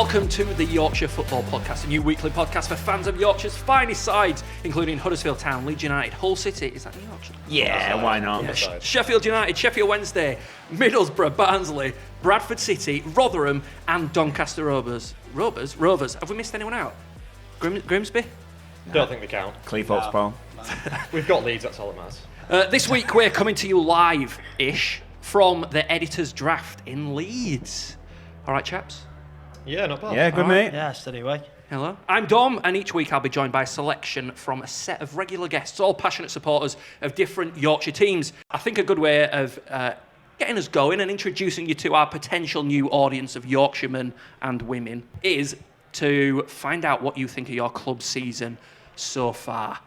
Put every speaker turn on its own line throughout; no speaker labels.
Welcome to the Yorkshire Football Podcast, a new weekly podcast for fans of Yorkshire's finest sides, including Huddersfield Town, Leeds United, Hull City. Is that Yorkshire?
Yeah, why not?
Yeah. Sheffield United, Sheffield Wednesday, Middlesbrough, Barnsley, Bradford City, Rotherham, and Doncaster Rovers. Rovers. Have we missed anyone out? Grimsby?
Don't think they count.
Cleethorpes Bowl.
We've got Leeds, that's all that matters.
This week we're coming to you live-ish from the editor's draft in Leeds. All right, chaps?
Yeah, not bad.
Yeah, good mate.
Yeah, steady away.
Hello. I'm Dom, and each week I'll be joined by a selection from a set of regular guests, all passionate supporters of different Yorkshire teams. I think a good way of getting us going and introducing you to our potential new audience of Yorkshiremen and women is to find out what you think of your club season so far.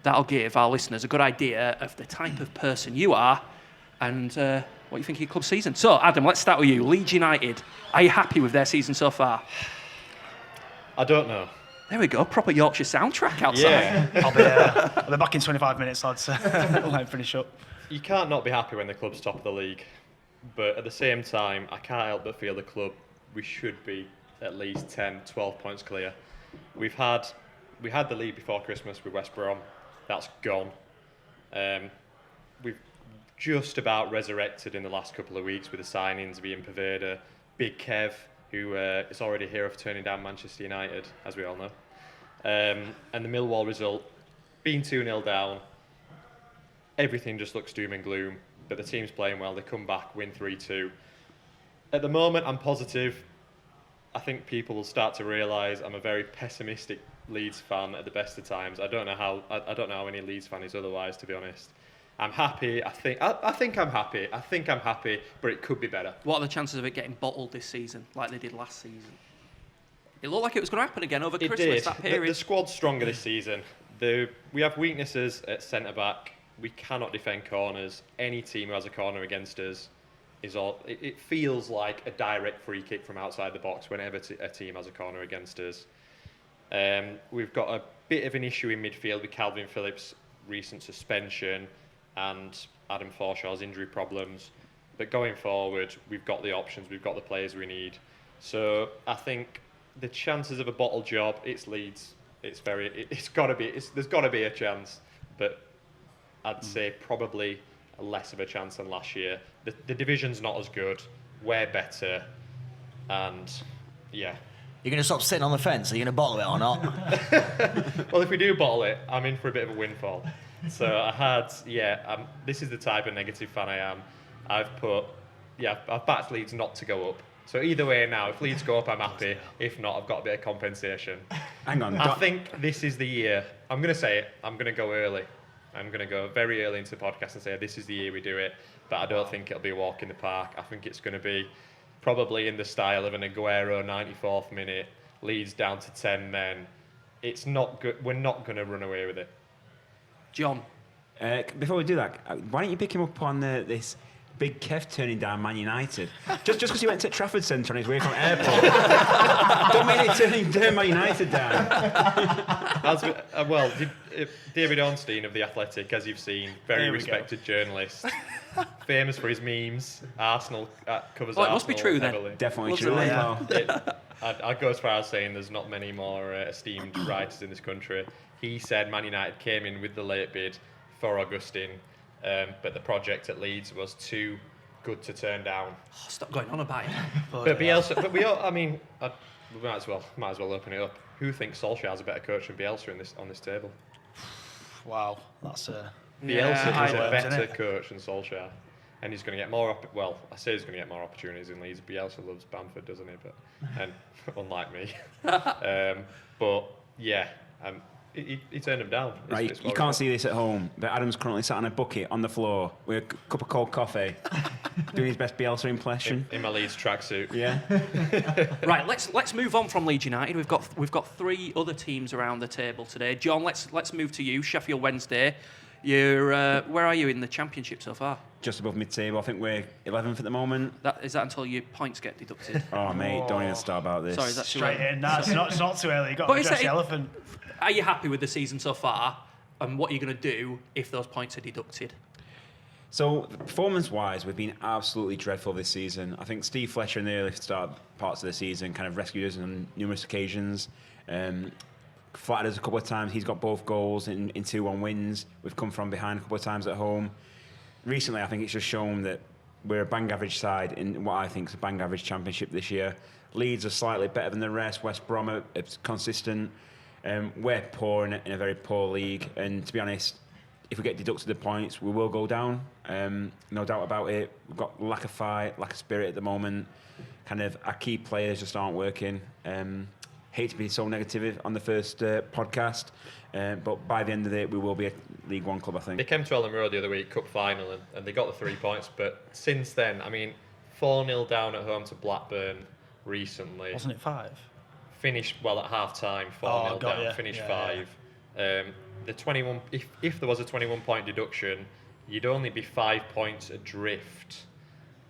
That'll give our listeners a good idea of the type of person you are and what you think of your club season. So, Adam, let's start with you. Leeds United, are you happy with their season so far?
I don't know.
There we go, proper Yorkshire soundtrack outside.
Yeah.
I'll be back in 25 minutes, lads. I'll finish up.
You can't not be happy when the club's top of the league. But at the same time, I can't help but feel the club, we should be at least 10, 12 points clear. We had the lead before Christmas with West Brom. That's gone. We've just about resurrected in the last couple of weeks with the signings of Ian Paveda, Big Kev, who is already here of turning down Manchester United, as we all know. And the Millwall result, being 2-0 down, everything just looks doom and gloom, but the team's playing well, they come back, win 3-2. At the moment, I'm positive. I think people will start to realise I'm a very pessimistic Leeds fan at the best of times. I don't know how any Leeds fan is otherwise, to be honest. I'm happy. I think I'm happy, but it could be better.
What are the chances of it getting bottled this season, like they did last season? It looked like it was going to happen again over Christmas, that period.
The squad's stronger this season. We have weaknesses at centre-back. We cannot defend corners. Any team who has a corner against us it feels like a direct free kick from outside the box whenever a team has a corner against us. We've got a bit of an issue in midfield with Calvin Phillips' recent suspension and Adam Forshaw's injury problems. But going forward, we've got the options, we've got the players we need. So I think the chances of a bottle job, it's Leeds. There's got to be a chance, but I'd say probably less of a chance than last year. The division's not as good. We're better, and yeah.
You're going to stop sitting on the fence? Are you going to bottle it or not?
Well, if we do bottle it, I'm in for a bit of a windfall. So this is the type of negative fan I am. I've backed Leeds not to go up. So either way now, if Leeds go up, I'm happy. If not, I've got a bit of compensation.
Hang on.
I think this is the year. I'm going to say it. I'm going to go early. I'm going to go very early into the podcast and say this is the year we do it. But I don't think it'll be a walk in the park. I think it's going to be probably in the style of an Aguero 94th minute, Leeds down to 10 men. It's not good. We're not going to run away with it.
John?
Before we do that, why don't you pick him up on this Big Kev turning down Man United? Just because he went to Trafford Centre on his way from airport. Don't mean it turning Man United down.
David Ornstein of The Athletic, as you've seen, very respected journalist, famous for his memes. Arsenal covers Arsenal.
It must be true
heavily.
then.
Definitely true.
I'd go as far as saying there's not many more esteemed writers in this country. He said Man United came in with the late bid for Augustine, but the project at Leeds was too good to turn down.
Oh, stop going on about it.
But Bielsa, we might as well open it up. Who thinks Solskjaer's a better coach than Bielsa on this table?
Wow, that's
Bielsa is a better coach than Solskjaer, and he's going to get more. I say he's going to get more opportunities in Leeds. Bielsa loves Bamford, doesn't he? But unlike me, but yeah. He turned him down.
Right, you can't see this at home, but Adam's currently sat on a bucket on the floor with a cup of cold coffee, doing his best Bielsa impression.
In my Leeds tracksuit.
Yeah.
Right, let's move on from Leeds United. We've got three other teams around the table today. John, let's move to you. Sheffield Wednesday. You're where are you in the Championship so far?
Just above mid-table. I think we're 11th at the moment.
Is that until your points get deducted?
Oh mate, don't even start about this.
Sorry, is that too
straight
early?
in. No, it's not too early. You've got to address the elephant.
Are you happy with the season so far? And what are you going to do if those points are deducted?
So, performance-wise, we've been absolutely dreadful this season. I think Steve Fletcher in the early start parts of the season kind of rescued us on numerous occasions. Flattered us a couple of times. He's got both goals in 2-1 wins. We've come from behind a couple of times at home. Recently, I think it's just shown that we're a bang average side in what I think is a bang average championship this year. Leeds are slightly better than the rest. West Brom are consistent. We're poor in a very poor league. And to be honest, if we get deducted the points, we will go down. No doubt about it. We've got lack of fight, lack of spirit at the moment. Kind of our key players just aren't working. Hate to be so negative on the first podcast, but by the end of it, we will be a League One club, I think.
They came to Ellen Road the other week, cup final, and they got the 3 points. But since then, I mean, 4-0 down at home to Blackburn recently.
Wasn't it 5?
Finished well at half time, 4-0 down,
you.
finished
Yeah,
5. The 21. If there was a 21-point deduction, you'd only be 5 points adrift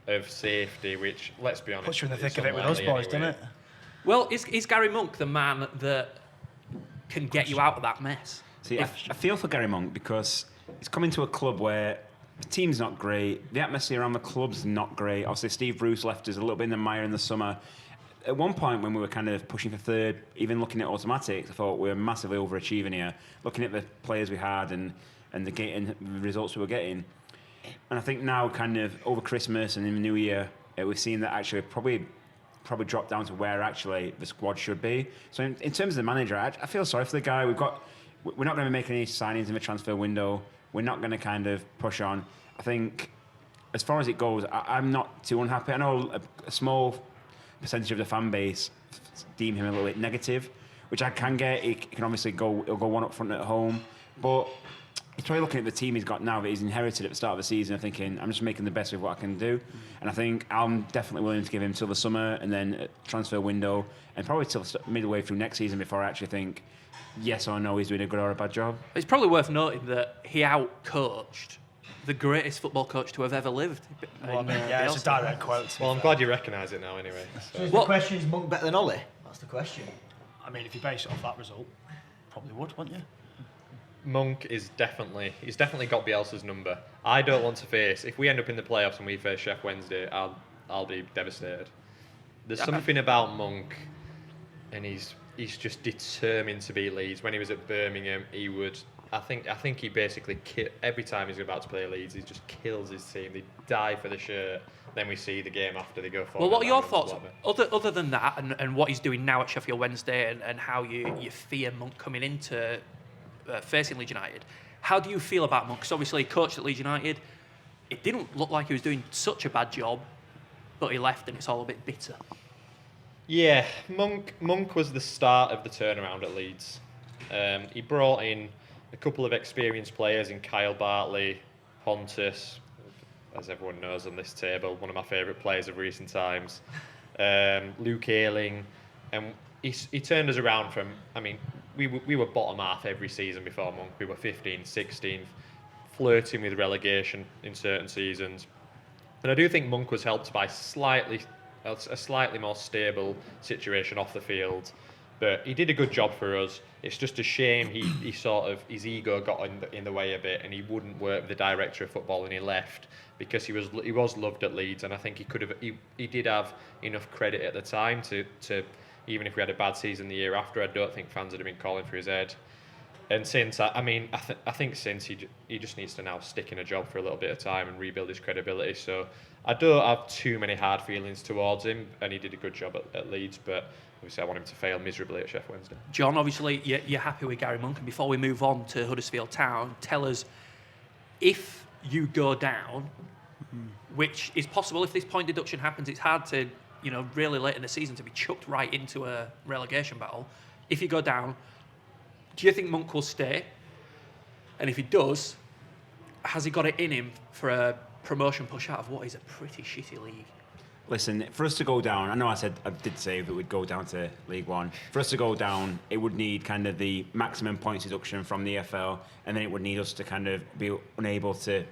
of safety, which, let's be honest,
Puts you in the thick
is
of it with us
unlikely
boys, doesn't
anyway.
it?
Well, is Gary Monk the man that can get you out of that mess?
See, I feel for Gary Monk because he's coming to a club where the team's not great, the atmosphere around the club's not great. Obviously, Steve Bruce left us a little bit in the mire in the summer. At one point, when we were kind of pushing for third, even looking at automatics, I thought we were massively overachieving here. Looking at the players we had and the results we were getting, and I think now, kind of over Christmas and in the New Year, we've seen that actually probably dropped down to where actually the squad should be. So in terms of the manager, I feel sorry for the guy. We're not going to be making any signings in the transfer window. We're not going to kind of push on. I think as far as it goes, I'm not too unhappy. I know a small percentage of the fan base deem him a little bit negative, which I can get. He can obviously he'll go one up front at home, but he's probably looking at the team he's got now that he's inherited at the start of the season and thinking, I'm just making the best of what I can do. And I think I'm definitely willing to give him till the summer and then a transfer window and probably till midway through next season before I actually think yes or no he's doing a good or a bad job.
It's probably worth noting that he out-coached the greatest football coach to have ever lived.
Well, I mean, yeah, it's a direct quote.
Well, I'm glad you recognise it now anyway.
So is the question, is Monk better than Ollie? That's the question.
I mean, if you base it off that result, probably would, wouldn't you?
Monk he's definitely got Bielsa's number. I don't want to face, if we end up in the playoffs and we face Sheffield Wednesday, I'll be devastated. There's something about Monk, and he's just determined to beat Leeds. When he was at Birmingham, he would. I think he basically every time he's about to play Leeds, he just kills his team. They die for the shirt. Then we see the game after they go forward.
Well, what are your thoughts other than that, and what he's doing now at Sheffield Wednesday, and how you fear Monk coming into facing Leeds United? How do you feel about Monk? Because obviously he coached at Leeds United. It didn't look like he was doing such a bad job, but he left and it's all a bit bitter.
Yeah, Monk was the start of the turnaround at Leeds. He brought in a couple of experienced players in Kyle Bartley, Pontus, as everyone knows on this table, one of my favourite players of recent times, Luke Ayling, and he turned us around from, I mean, we were bottom half every season before Monk. We were 15th, 16th, flirting with relegation in certain seasons. And I do think Monk was helped by a slightly more stable situation off the field. But he did a good job for us. It's just a shame he sort of, his ego got in the way a bit, and he wouldn't work with the director of football, and he left because he was loved at Leeds, and I think he did have enough credit at the time to even if we had a bad season the year after, I don't think fans would have been calling for his head. And since, I think since he just needs to now stick in a job for a little bit of time and rebuild his credibility. So I don't have too many hard feelings towards him, and he did a good job at Leeds, but obviously I want him to fail miserably at Sheffield Wednesday.
John, obviously you're happy with Gary Monk, and before we move on to Huddersfield Town, tell us, if you go down, which is possible if this point deduction happens, it's hard to, really late in the season to be chucked right into a relegation battle. If you go down, do you think Monk will stay? And if he does, has he got it in him for a promotion push out of what is a pretty shitty league?
Listen, for us to go down, I did say that we'd go down to League One. For us to go down, it would need kind of the maximum points deduction from the EFL, and then it would need us to kind of be unable to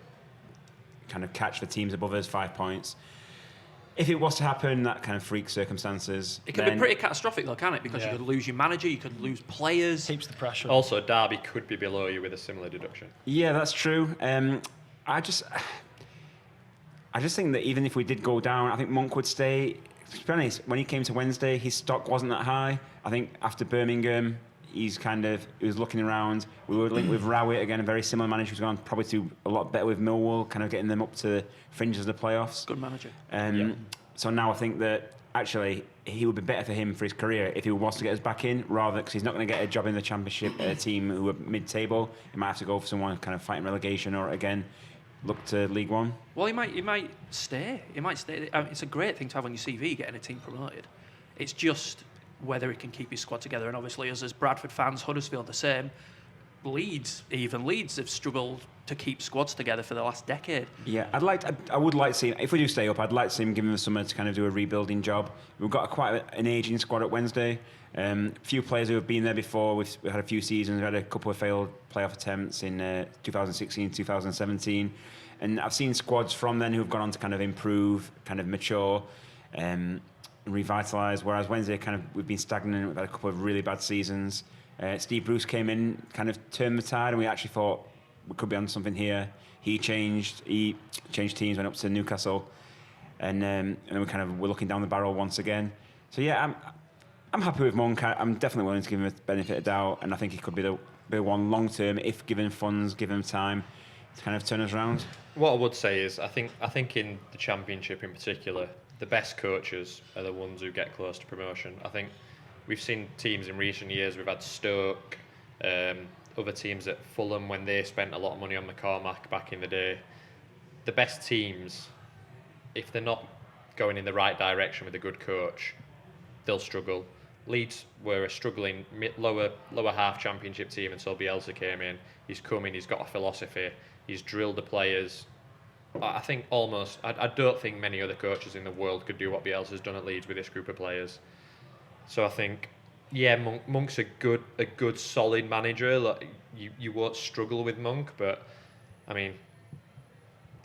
kind of catch the teams above us 5 points. If it was to happen, that kind of freak circumstances,
it could be pretty catastrophic though, can't it? Because you could lose your manager, you could lose players.
Keeps the pressure.
Also, Derby could be below you with a similar deduction.
Yeah, that's true. I just think that even if we did go down, I think Monk would stay. To be honest, when he came to Wednesday, his stock wasn't that high. I think after Birmingham, he was looking around. We were linked with Rowett again, a very similar manager who's gone probably to a lot better with Millwall, kind of getting them up to the fringes of the playoffs.
Good manager.
So now I think that actually he would be better for him for his career if he wants to get us back in, rather because he's not going to get a job in the Championship at a team who are mid-table. He might have to go for someone kind of fighting relegation or again look to League One.
Well, he might stay. He might stay. I mean, it's a great thing to have on your CV, getting a team promoted. It's just whether he can keep his squad together. And obviously, as Bradford fans, Huddersfield the same. Leeds have struggled to keep squads together for the last decade.
Yeah, I would like to see, if we do stay up, I'd like to see him give him the summer to kind of do a rebuilding job. We've got quite an ageing squad at Wednesday. Few players who have been there before. We've had a few seasons. We had a couple of failed playoff attempts in 2016, 2017. And I've seen squads from then who have gone on to kind of improve, kind of mature, revitalise. Whereas Wednesday, we've been stagnant. We've had a couple of really bad seasons. Steve Bruce came in, kind of turned the tide, and we actually thought we could be on something here. He changed teams, went up to Newcastle, and then we're looking down the barrel once again. So yeah, I'm happy with Monk. I'm definitely willing to give him the benefit of doubt, and I think he could be the one long term if given funds, given time to kind of turn us around.
What I would say is, I think in the Championship in particular, the best coaches are the ones who get close to promotion. I think we've seen teams in recent years. We've had Stoke, other teams at Fulham when they spent a lot of money on McCormack back in the day. The best teams, if they're not going in the right direction with a good coach, they'll struggle. Leeds were a struggling lower half Championship team until Bielsa came in. He's come in, he's got a philosophy, he's drilled the players. I think I don't think many other coaches in the world could do what Bielsa's done at Leeds with this group of players. So I think, yeah, Monk's a good solid manager. Like, you won't struggle with Monk, but I mean,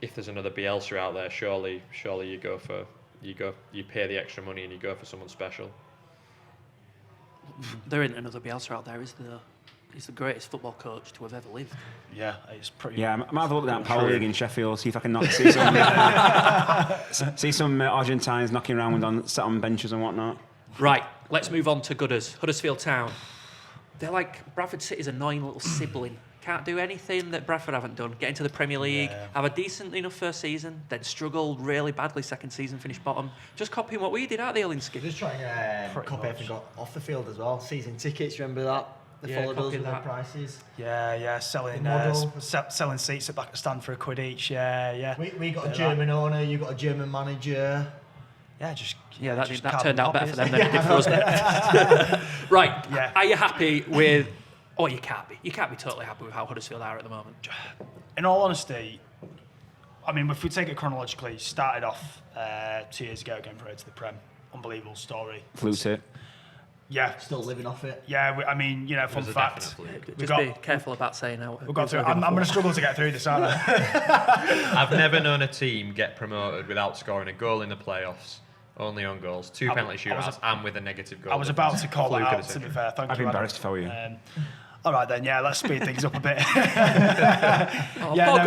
if there's another Bielsa out there, surely you pay the extra money and you go for someone special.
There isn't another Bielsa out there, is there? He's the greatest football coach to have ever lived.
Yeah, it's pretty.
Yeah, I might have a look at that Power League in Sheffield, see if I can see some Argentines knocking around sat on benches and whatnot.
Right, let's move on to Gutters. Huddersfield Town. They're like Bradford City's annoying little sibling. Can't do anything that Bradford haven't done. Get into the Premier League, have a decent enough first season, then struggled really badly second season, finished bottom. Just copying what we did, aren't they, Olinsky?
Just trying to copy everything got off the field as well. Season tickets, remember that? They followed us with their prices.
Yeah, selling selling seats at back of stand for £1 each. Yeah.
We got a German owner, you got a German manager.
Yeah, that turned out better for them than it did for us. Right.
Yeah.
Are you happy with? Oh, you can't be. You can't be totally happy with how Huddersfield are at the moment.
In all honesty, I mean, if we take it chronologically, started off 2 years ago, getting promoted to the Prem. Unbelievable story.
Flew to.
Yeah.
Still living off it.
Yeah, I mean, fun fact.
Just be careful about saying how.
We've got through. I'm going to struggle to get through this, aren't I?
I've never known a team get promoted without scoring a goal in the playoffs. Only on goals, 2 penalty shootouts, and with a negative goal.
I was about to call that out, to be fair. Thank you.
I'd be embarrassed if I were you.
All right then, let's speed things up a bit.
Good.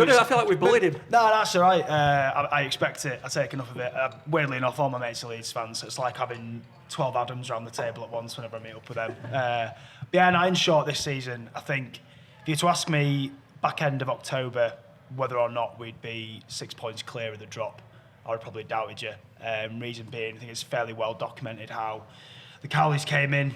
I feel like we bullied him.
No, that's all right. I expect it. I take enough of it. Weirdly enough, all my mates are Leeds fans, so it's like having 12 Adams around the table at once whenever I meet up with them. In short, this season, I think, if you were to ask me back end of October whether or not we'd be 6 points clear of the drop, I would probably doubted you. Reason being, I think it's fairly well documented how the Cowleys came in.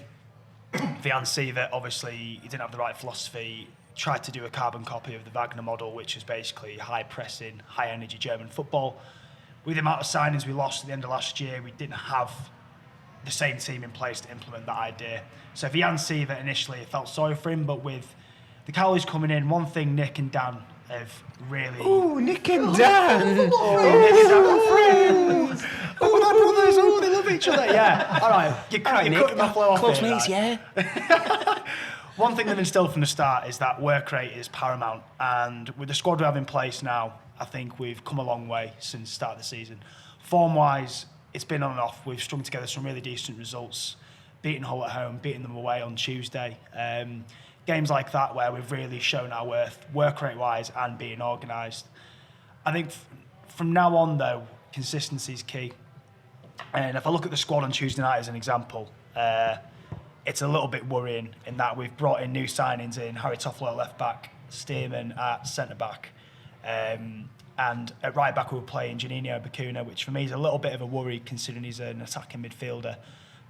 Vian Sievert, obviously, he didn't have the right philosophy, tried to do a carbon copy of the Wagner model, which is basically high-pressing, high-energy German football. With the amount of signings we lost at the end of last year, we didn't have the same team in place to implement that idea. So Vian Sievert initially, I felt sorry for him, but with the Cowleys coming in, one thing Nick and Dan have really...
Ooh, Nick and Dan!
Nick and Dan friends! Oh, they're brothers! Oh, they love each other! Yeah, all right. You're cutting my flow off
Close
here,
mates,
right?
yeah.
One thing they've instilled from the start is that work rate is paramount, and with the squad we have in place now, I think we've come a long way since the start of the season. Form-wise, it's been on and off. We've strung together some really decent results, beating Hull at home, beating them away on Tuesday. Games like that where we've really shown our worth, work rate-wise and being organised. I think from now on, though, consistency is key. And if I look at the squad on Tuesday night as an example, it's a little bit worrying in that we've brought in new signings in Harry Toffolo at left back, Stearman at centre back, and at right back we were playing Janino Bacuna, which for me is a little bit of a worry considering he's an attacking midfielder.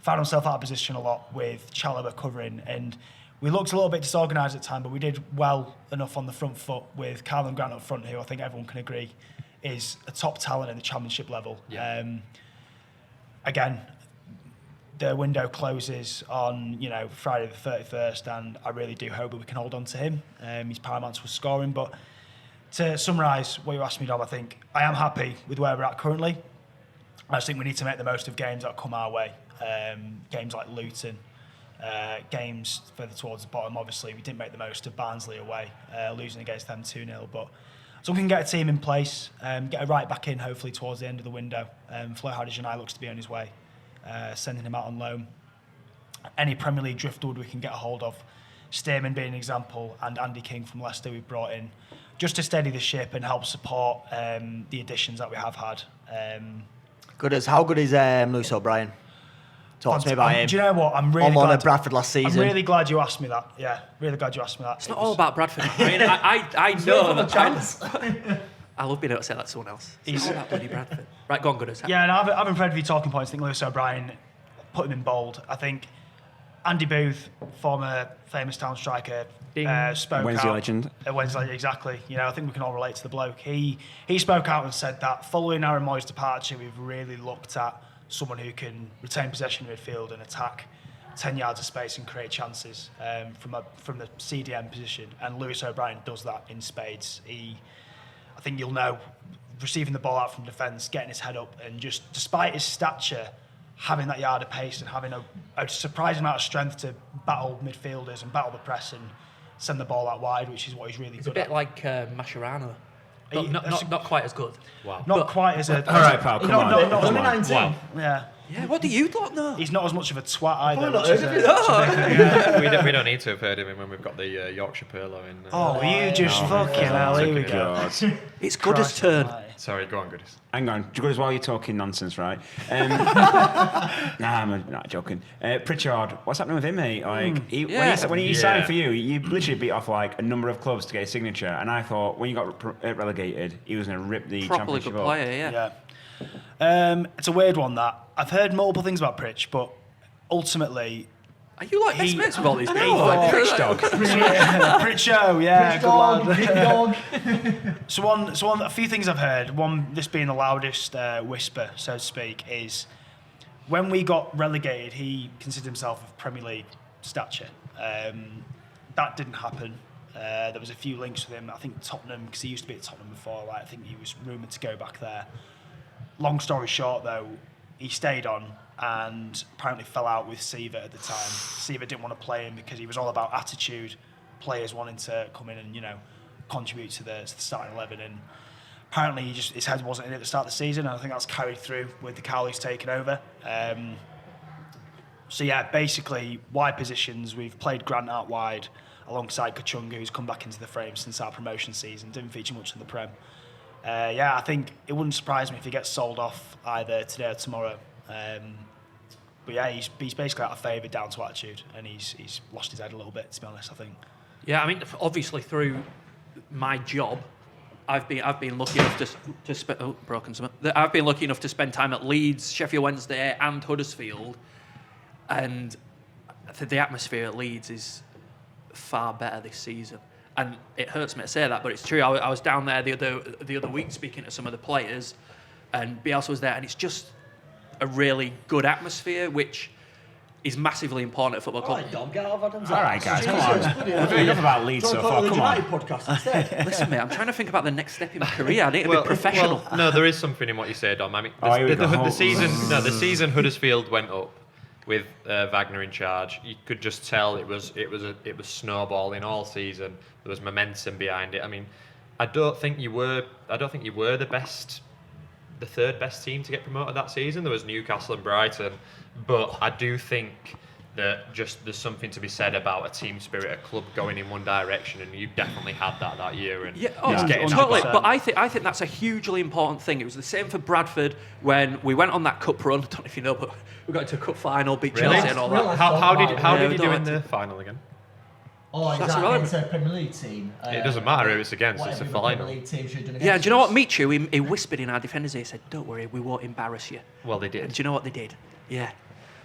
Found himself out of position a lot with Chalobah covering, and we looked a little bit disorganised at time, but we did well enough on the front foot with Carlin Grant up front, who I think everyone can agree is a top talent at the Championship level.
Yeah.
Again, the window closes on Friday the 31st, and I really do hope that we can hold on to him. He's paramount to us scoring. But to summarise what you asked me, Dom, I think I am happy with where we're at currently. I just think we need to make the most of games that come our way. Games like Luton, games further towards the bottom. Obviously, we didn't make the most of Barnsley away, losing against them 2-0. But so we can get a team in place, get a right back in hopefully towards the end of the window. Flo Hardage-Janai looks to be on his way, sending him out on loan. Any Premier League driftwood we can get a hold of, Stearman being an example, and Andy King from Leicester we've brought in, just to steady the ship and help support the additions that we have had.
How good is Lewis O'Brien? Talk to me about him.
Do you know what? I'm really
I'm
glad
on at Bradford last season.
I'm really glad you asked me that. Yeah, really glad you asked me that.
It's not all about Bradford. I mean, I know that. I love being able to say that to someone else. It's all about bloody Bradford. Right, go on, Gooders.
Yeah, and I haven't read a few talking points. I think Lewis O'Brien put him in bold. I think Andy Booth, former famous Town striker, spoke
Wednesday
out.
legend.
Wednesday, exactly. I think we can all relate to the bloke. He spoke out and said that following Aaron Moy's departure, we've really looked at someone who can retain possession in midfield and attack 10 yards of space and create chances from the CDM position. And Lewis O'Brien does that in spades. I think you'll know, receiving the ball out from defence, getting his head up, and just despite his stature, having that yard of pace and having a surprising amount of strength to battle midfielders and battle the press and send the ball out wide, which is what he's really good at.
It's a bit like Mascherano. Not quite as good.
Wow.
Not quite as a...
All right, pal, come on.
Not
Come on.
19.
Wow.
Yeah.
Yeah, what do you lot know?
He's not as much of a twat either.
not
which is a-
We don't need to have heard of him when we've got the Yorkshire Purlo in.
Oh, you just fucking hell. Here we go.
God.
It's Gooders' turn.
Sorry, go on, Goodies.
Hang on, Gooders, while you're talking nonsense, right? I'm not joking. Pritchard, what's happening with him, mate? Like, when he signed for you, you literally beat off like a number of clubs to get a signature, and I thought when you got relegated, he was going to rip the
Properly
championship
good
up.
player, yeah.
Yeah. It's a weird one, that. I've heard multiple things about Pritch, but ultimately...
Are you like best mates with all these people?
Pritch dog.
Pritcho, yeah,
Big dog.
So a few things I've heard, one, this being the loudest whisper, so to speak, is when we got relegated, he considered himself of Premier League stature. That didn't happen. There was a few links with him. I think Tottenham, because he used to be at Tottenham before. I think he was rumoured to go back there. Long story short, though, he stayed on and apparently fell out with Siva at the time. Siva didn't want to play him because he was all about attitude, players wanting to come in and contribute to the starting 11. And apparently his head wasn't in it at the start of the season, and I think that's carried through with the Cowleys taking over. So yeah, basically wide positions. We've played Grant out wide alongside Kachunga, who's come back into the frame since our promotion season. Didn't feature much in the Prem. I think it wouldn't surprise me if he gets sold off either today or tomorrow. But yeah, he's basically out of favour down to attitude, and he's lost his head a little bit, to be honest, I think.
Yeah, I mean, obviously through my job, I've been lucky enough to spend. Oh, broken something. I've been lucky enough to spend time at Leeds, Sheffield Wednesday, and Huddersfield, and the atmosphere at Leeds is far better this season. And it hurts me to say that, but it's true. I was down there the other week speaking to some of the players, and Bielsa was there, and it's just a really good atmosphere, which is massively important at football club.
All right, Dom, get out of Adam's
All right, guys, come on.
Bloody
We've heard enough about Leeds so far. Come on.
podcast instead.
Listen, mate, I'm trying to think about the next step in my career. I need to be professional.
Well, no, there is something in what you say, Dom. I mean,
here we go.
the season Huddersfield went up with Wagner in charge. You could just tell it was snowballing all season. There was momentum behind it. I mean, I don't think you were the third best team to get promoted that season. There was Newcastle and Brighton, but I do think that just there's something to be said about a team spirit, a club going in one direction, and you definitely had that year. And it's getting
totally.
that.
But I think that's a hugely important thing. It was the same for Bradford when we went on that cup run. I don't know if you know, but we got into a cup final, beat Chelsea and all that.
How did you do
don't
in
like
the final again?
Oh, is
That's
that
irrelevant.
against a Premier League team?
It doesn't matter who it's against,
What
it's a
every Premier
final.
League team should have done
Yeah,
against
do you know what
us.
Michu, he whispered in our defenders' ear, he said, "Don't worry, we won't embarrass you."
Well, they
And
did.
do you know what they did? Yeah.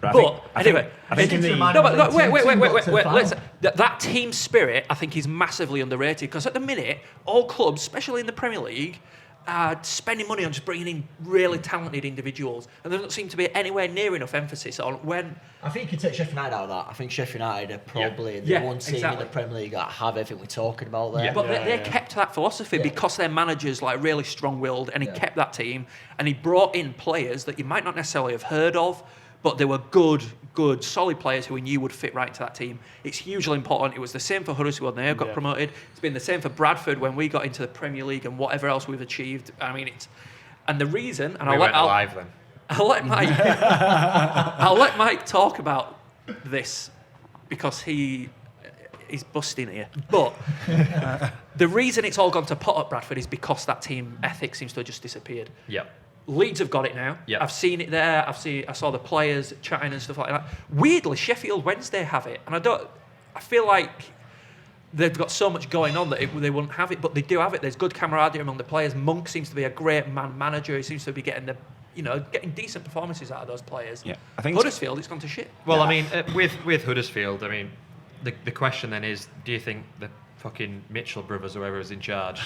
But
Anyway,
I think in the
remind-
no, but look, wait.
Got to the
Let's,
final.
that team spirit, I think, is massively underrated because at the minute, all clubs, especially in the Premier League, are spending money on just bringing in really talented individuals, and there doesn't seem to be anywhere near enough emphasis on when.
I think you can take Sheffield United out of that. I think Sheffield United are probably the
Yeah,
one team
exactly.
in the Premier League that have everything we're talking about there.
But they kept to that philosophy because their manager's like really strong-willed, and he
Yeah.
kept that team, and he brought in players that you might not necessarily have heard of, but they were good, solid players who he knew would fit right into that team. It's hugely important. It was the same for Huddersfield when they got promoted. It's been the same for Bradford when we got into the Premier League and whatever else we've achieved. I mean, and the reason, and
We went live then.
I'll let Mike talk about this because he's busting here. But the reason it's all gone to pot at Bradford is because that team ethic seems to have just disappeared.
Yeah.
Leeds have got it now.
Yeah.
I've seen it there. I saw the players chatting and stuff like that. Weirdly, Sheffield Wednesday have it, and I feel like they've got so much going on that they wouldn't have it, but they do have it. There's good camaraderie among the players. Monk seems to be a great manager. He seems to be getting getting decent performances out of those players.
Yeah, I think
Huddersfield, it's gone to shit.
Well, I mean, with Huddersfield, I mean, the question then is, do you think the fucking Mitchell brothers, whoever is in charge,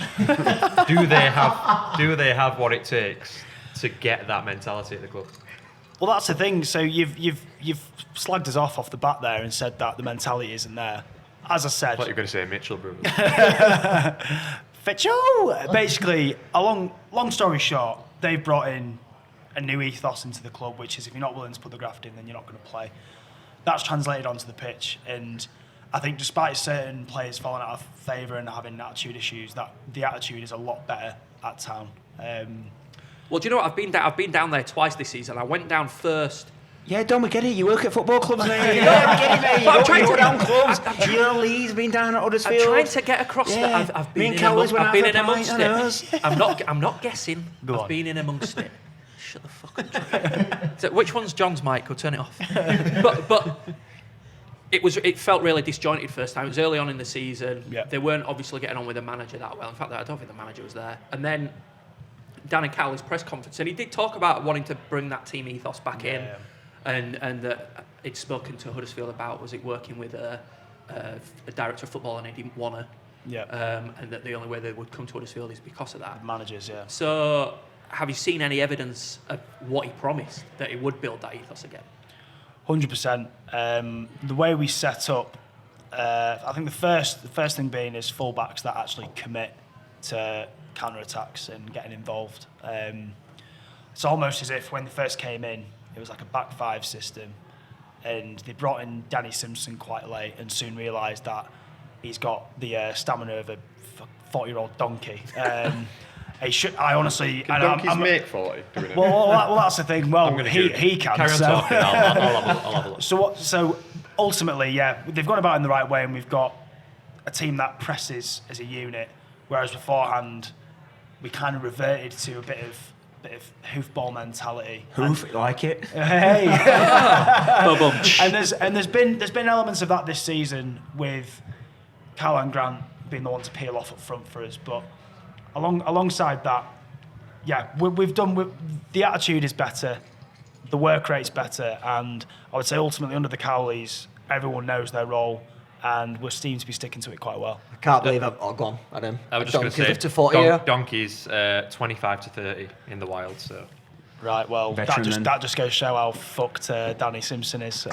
do they have what it takes to get that mentality at the club?
Well, that's the thing. So you've slagged us off the bat there and said that the mentality isn't there. As I said,
I thought you were going to say Mitchell brothers.
Fitcho! Basically, a long story short, they've brought in a new ethos into the club, which is if you're not willing to put the graft in, then you're not going to play. That's translated onto the pitch, and I think despite certain players falling out of favour and having attitude issues, that the attitude is a lot better at Town.
Well, do you know what? I've been down there twice this season. I went down first.
Yeah, Dom, we get it. You work at football clubs, mate.
Yeah,
we get it, mate.
but I'm
You
trying
go
to-
down clubs.
I'm
You know, Leeds been down at Huddersfield.
I'm trying to get across
Yeah.
that. I've
Me
been
and
in
Cowboys
amongst,
went
I've
out
been
for
in
a pint,
amongst
I knows.
it. I'm not guessing.
Go
I've
on.
been in amongst it. Shut the fuck up. So which one's John's mic? Go turn it off. but it felt really disjointed first time. It was early on in the season.
Yeah.
They weren't obviously getting on with the manager that well. In fact, I don't think the manager was there. And then Danny Cowley's press conference, and he did talk about wanting to bring that team ethos back in, and that he'd spoken to Huddersfield about was it working with a director of football, and he didn't want to.
Yeah.
And that the only way they would come to Huddersfield is because of that.
Managers, yeah.
So, have you seen any evidence of what he promised, that he would build that ethos again?
100%. The way we set up, I think the first thing being is fullbacks that actually commit to counter-attacks and getting involved. It's almost as if when they first came in, it was like a back five system, and they brought in Danny Simpson quite late and soon realised that he's got the stamina of a 40-year-old donkey. I honestly...
Can donkeys make 40 doing it?
Well, that's the thing. Well,
I'm gonna
he
do-
can.
Carry on
so.
talking, I'll have a look.
So ultimately, yeah, they've gone about it in the right way, and we've got a team that presses as a unit, whereas beforehand we kind of reverted to a bit of hoofball mentality.
Hoof, like it.
Hey,
Boom.
and there's been elements of that this season with Caroline Grant being the one to peel off up front for us, but alongside that, yeah, we've done. The attitude is better, the work rate's better, and I would say ultimately under the Cowleys, everyone knows their role, and we seem to be sticking to it quite well.
I can't believe I've gone, Adam.
I was just going to say,
Up to 40 here.
donkeys 25 to 30 in the wild, so...
Right, well,
Veteran then.
that just goes to show how fucked Danny Simpson is.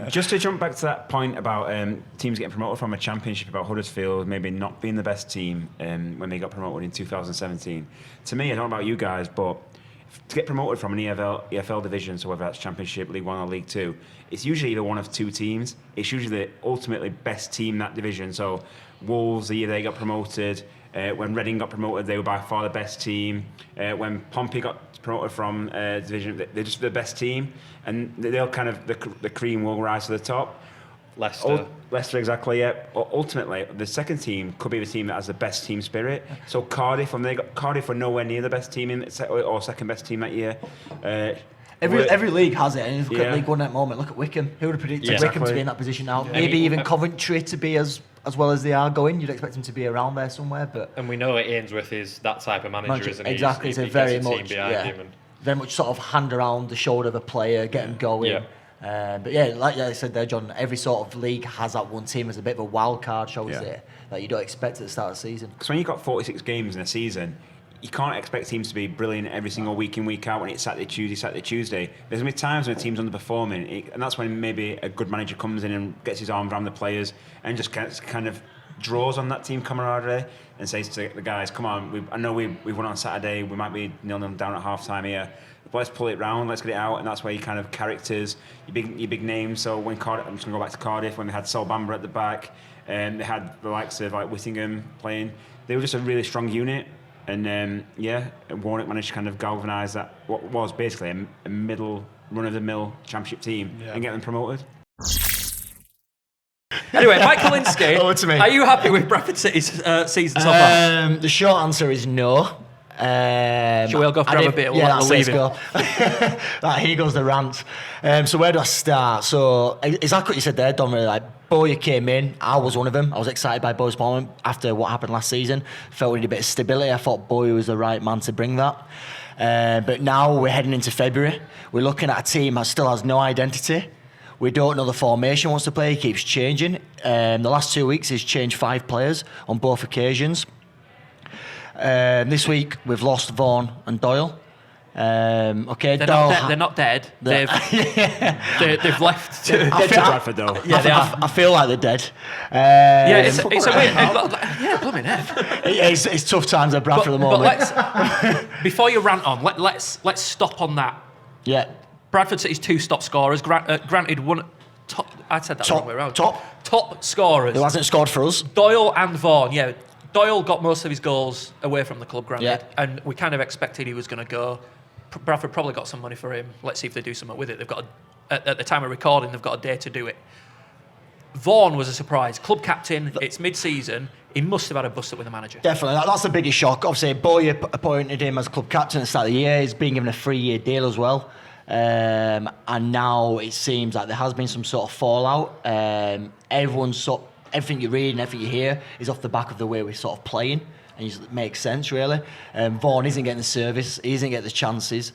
Just to jump back to that point about teams getting promoted from a championship, about Huddersfield maybe not being the best team when they got promoted in 2017. To me, I don't know about you guys, but to get promoted from an EFL division, so whether that's Championship, League One or League Two, it's usually either one of two teams. It's usually the ultimately best team in that division. So Wolves, the year they got promoted, When Reading got promoted, they were by far the best team. When Pompey got promoted from division, they're just the best team, and they'll kind of the cream will rise to the top. Leicester, exactly. Yeah. Ultimately, the second team could be the team that has the best team spirit. So Cardiff, Cardiff were nowhere near the best team or second best team that year.
Every league has it, and if you look at League One at the moment, look at Wickham. Who would have predicted Wickham to be in that position now? Yeah. Maybe even Coventry to be as well as they are going. You'd expect them to be around there somewhere, but
and we know that Ainsworth is that type of manager, isn't he?
Exactly, it's a very much very much sort of hand around the shoulder of a player, get them going. Yeah. But yeah, like I said there, John, every sort of league has that one team as a bit of a wild card, shall we say, that you don't expect at the start of the season.
Because when you've got 46 games in a season, you can't expect teams to be brilliant every single week in, week out when it's Saturday, Tuesday. There's going to be times when a team's underperforming, and that's when maybe a good manager comes in and gets his arm around the players and just kind of draws on that team camaraderie and says to the guys, come on, I know we've won on Saturday, we might be 0-0 down at half-time here, but let's pull it round, let's get it out. And that's where you kind of characters, your big names. So when Cardiff, I'm just going to go back to Cardiff, when they had Sol Bamba at the back, and they had the likes of like Whittingham playing, they were just a really strong unit. And Warnock managed to kind of galvanise that, what was basically a middle run-of-the-mill championship team, and get them promoted.
Anyway, Michael Linsky,
over to me.
Are you happy with Bradford City's season so far?
The short answer is no.
Shall we all go grab a bit?
Yeah, let's go. Here goes the rant. So where do I start? So exactly what you said there, Don. Really, like Bowyer came in. I was one of them. I was excited by Bowyer's appointment after what happened last season. Felt we needed a bit of stability. I thought Bowyer was the right man to bring that. But now we're heading into February. We're looking at a team that still has no identity. We don't know the formation wants to play. He keeps changing. The last 2 weeks he's changed 5 players on both occasions. This week we've lost Vaughan and Doyle.
They're not dead. They've left.
They're dead to Bradford though.
Yeah, I feel like they're dead.
It's a weird. Blooming heck.
It's tough times at Bradford at the moment.
But before you rant on, let's stop on that.
Yeah.
Bradford City's 2 top scorers. Granted, one. I said that the wrong way around. Top scorers.
Who hasn't scored for us?
Doyle and Vaughan. Yeah. Doyle got most of his goals away from the club, granted, and we kind of expected he was going to go. Bradford probably got some money for him. Let's see if they do something with it. They've got at the time of recording, they've got a day to do it. Vaughan was a surprise. Club captain. It's mid-season. He must have had a bust-up with the manager.
Definitely. That's the biggest shock. Obviously, Bowyer appointed him as club captain at the start of the year. He's been given a 3-year deal as well. And now it seems like there has been some sort of fallout. Everything you read and everything you hear is off the back of the way we're sort of playing, and it makes sense really. Vaughan isn't getting the service, he isn't getting the chances,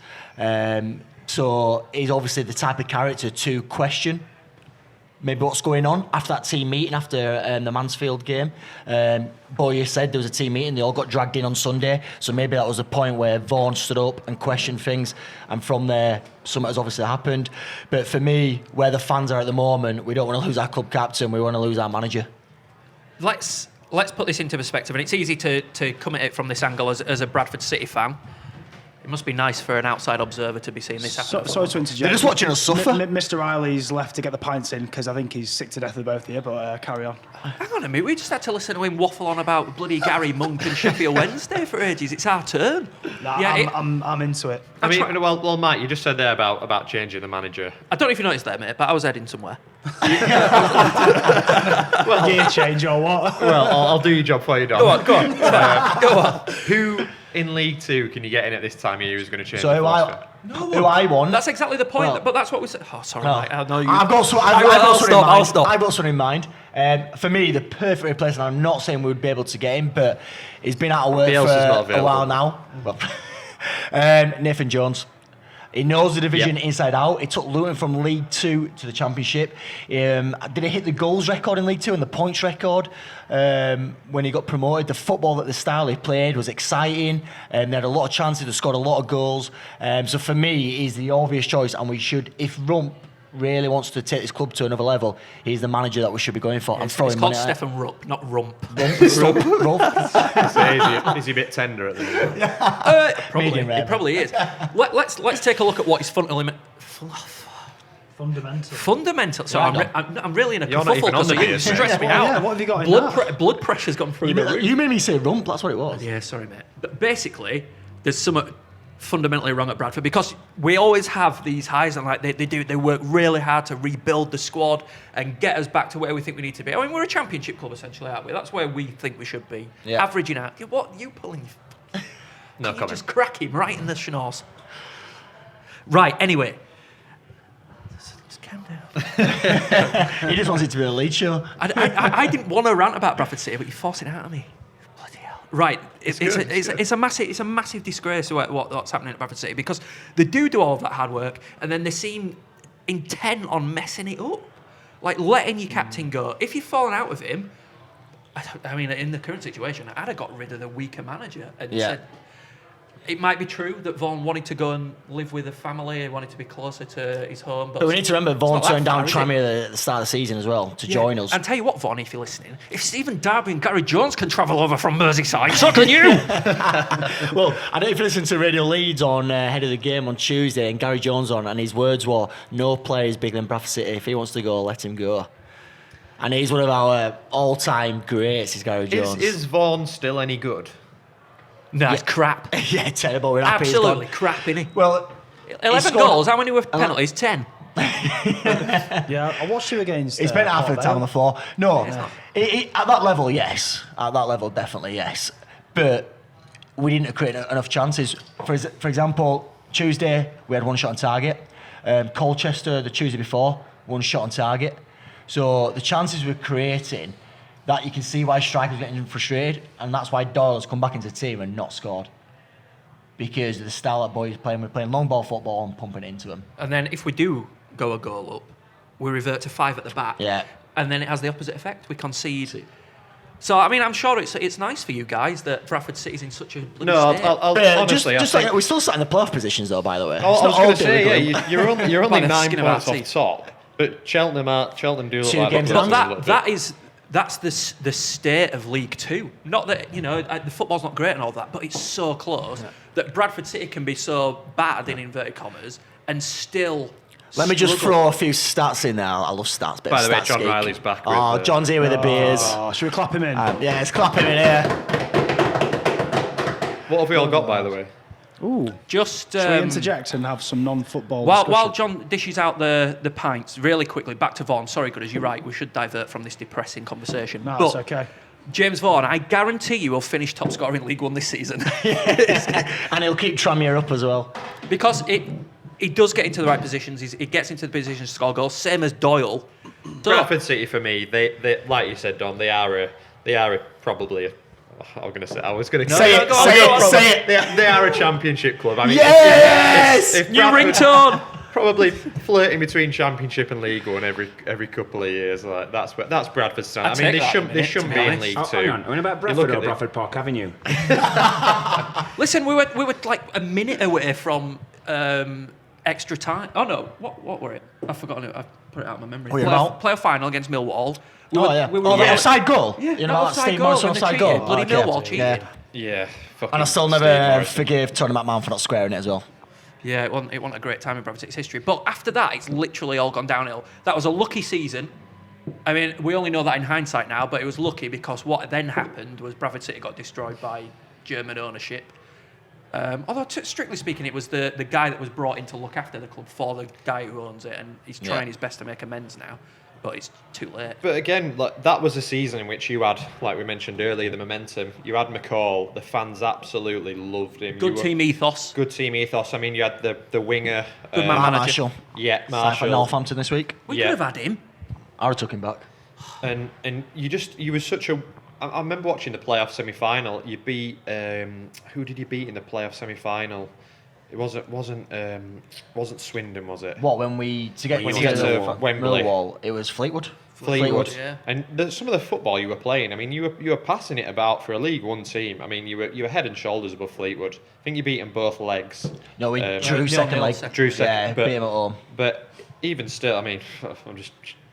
so he's obviously the type of character to question maybe what's going on after that team meeting after the Mansfield game. Bowyer said there was a team meeting, they all got dragged in on Sunday, so maybe that was a point where Vaughan stood up and questioned things, and from there something has obviously happened. But for me, where the fans are at the moment, we don't want to lose our club captain, we want to lose our manager.
Let's put this into perspective, and it's easy to come at it from this angle as a Bradford City fan. It must be nice for an outside observer to be seeing this happen.
Sorry to interject.
They're just watching us suffer.
Mr. Riley's left to get the pints in because I think he's sick to death of both of you, but carry on.
Hang on a minute, we just had to listen to him waffle on about bloody Gary Monk and Sheffield Wednesday for ages. It's our turn.
I'm into it.
I mean, well, Mike, you just said there about changing the manager.
I don't know if you noticed that, mate, but I was heading somewhere.
Well, gear change or what?
Well, I'll do your job for you, Don.
Go on. Go on.
Who in League Two can you get in at this time of year who's going to change
So
the
who
philosophy?
I want.
That's exactly the point.
Well,
but that's what we said. Oh, sorry,
no.
Mike. I know you.
I've got something in mind. For me, the perfect replacement. I'm not saying we would be able to get him, but he's been out of work for a while now. Well, Nathan Jones. He knows the division inside out. He took Luton from League 2 to the Championship. Did he hit the goals record in League 2 and the points record when he got promoted? The football the style he played was exciting. They had a lot of chances. They scored a lot of goals. So for me, he's the obvious choice. And we should, if Rump really wants to take this club to another level, he's the manager that we should be going for.
It's called Stefan Rupp, not Rump.
So is he a bit tender at the moment?
Probably. It probably is. Let's take a look at what his
Fundamental.
So I'm really in a
You're not
kerfuffle
even on
because
the
you
beer,
stress me out.
Yeah, what have you got in that?
Blood pressure's gone through the roof.
You made me say rump, that's what it was.
Yeah, sorry, mate. But basically, there's something fundamentally wrong at Bradford because we always have these highs and like they work really hard to rebuild the squad and get us back to where we think we need to be. I mean, we're a championship club essentially, aren't we? That's where we think we should be.
Yeah.
Averaging out. What are you pulling?
No
Can you
comment.
just crack him right in the schnoz. Right. Anyway. Just calm down.
He just wants it to be a Leeds show.
I didn't want to rant about Bradford City, but you're forcing it out of me. Bloody hell. Right, it's a massive disgrace what's happening at Bradford City because they do all of that hard work and then they seem intent on messing it up, like letting your captain go. If you've fallen out with him, I mean, in the current situation, I'd have got rid of the weaker manager and said. It might be true that Vaughan wanted to go and live with a family, he wanted to be closer to his home.
But we need to remember Vaughan turned down
Tranmere
Tranmere at the start of the season as well to join us.
And tell you what, Vaughan, if you're listening, if Stephen Darby and Gary Jones can travel over from Merseyside, so can you!
Well, I don't know if you listened to Radio Leeds on Head of the Game on Tuesday and Gary Jones on, and his words were, no player is bigger than Bradford City. If he wants to go, let him go. And he's one of our all-time greats, is Gary Jones.
Is Vaughan still any good?
No, it's crap.
Yeah, terrible. We're happy he's
Absolutely
gone.
crap, innit?
Well,
11 goals, how many were penalties? 10.
Yeah, I watched you against.
He spent half of the time on the floor. No,
Yeah.
at that level, yes. At that level, definitely, yes. But we didn't create enough chances. For example, Tuesday, we had one shot on target. Colchester, the Tuesday before, one shot on target. So the chances we're creating, that you can see why strikers are getting frustrated, and that's why Doyle has come back into the team and not scored. Because of the style that boys playing, we're playing long ball football and pumping it into them.
And then if we do go a goal up, we revert to 5 at the back.
Yeah.
And then it has the opposite effect. We concede. So, I mean, I'm sure it's nice for you guys that Bradford City's in such a state.
I'll honestly,
just
I think,
we're still sat in the playoff positions, though, by the way.
I was going to say,
yeah,
you're only
By the
9
skin of our
points off
teeth.
top, but Cheltenham do look
2
like
games
buckets
back.
a little
But
bit.
that's the state of League Two. Not that, the football's not great and all that, but it's so close that Bradford City can be so bad in inverted commas and still.
Let me just
struggle.
throw a few stats in there. I love stats.
By the way,
stats
John
geek.
Riley's back with
Oh,
the-
John's here with the beers.
Oh, should we clap him in?
Yeah, let's clap him in here.
What have we all got, by the way?
Ooh.
Just
Should we interject and have some non-football
while
discussion?
John dishes out the pints, really quickly, back to Vaughan. Sorry, Gooders, you're right. We should divert from this depressing conversation.
No,
but
it's okay.
James Vaughan, I guarantee you will finish top scorer in League One this season.
And he'll keep Tranmere up as well.
Because he does get into the right positions. He gets into the positions to score goals, same as Doyle. So,
Bradford City, for me, they like you said, Don, they are probably a... I was going to
Say it.
They are a championship club. I mean,
Yes!
if
new
Bradford-
ringtone!
Probably flirting between Championship and League One every couple of years. Like that's Bradford's stand. I mean, they shouldn't be in League Two.
Hang on, about Bradford or Bradford Park Avenue?
Listen, we were like a minute away from extra time. Oh no, what were it? I've forgotten it. I've put it out of my memory.
Oh, yeah.
Playoff final against Millwall.
We were the offside goal.
Yeah,
You know, that Steve Morrison offside goal.
Bloody
Okay.
Millwall cheated.
Yeah.
Yeah, fucking
And I still
Steve
never
Morrison.
forgave Tony McMahon for not squaring it as well.
Yeah, it wasn't a great time in Bradford City's history. But after that, it's literally all gone downhill. That was a lucky season. I mean, we only know that in hindsight now, but it was lucky because what then happened was Bradford City got destroyed by German ownership. Although, strictly speaking, it was the guy that was brought in to look after the club for the guy who owns it, and he's trying his best to make amends now, but it's too late.
But again, like that was a season in which you had, like we mentioned earlier, the momentum. You had McCall. The fans absolutely loved him.
Good team ethos.
Good team ethos. I mean, you had the winger.
Good man manager.
Marshall.
Yeah,
Signed for
Marshall.
Northampton this week.
We
Yeah.
could have had him.
I would have took him back.
And you were such a. I remember watching the playoff semi-final. You beat who did you beat in the playoff semi-final? It wasn't Swindon, was it?
What, when to get
When
to
you get to Wembley.
Millwall, it was Fleetwood.
Fleetwood.
Yeah.
And some of the football you were playing, I mean, you were passing it about for a League One team. I mean, you were head and shoulders above Fleetwood. I think you beat them both legs.
No, we
Um,
drew
no,
second
no,
leg.
second.
Drew second,
Yeah,
but-
beat him at home.
But even still, I mean, I'm just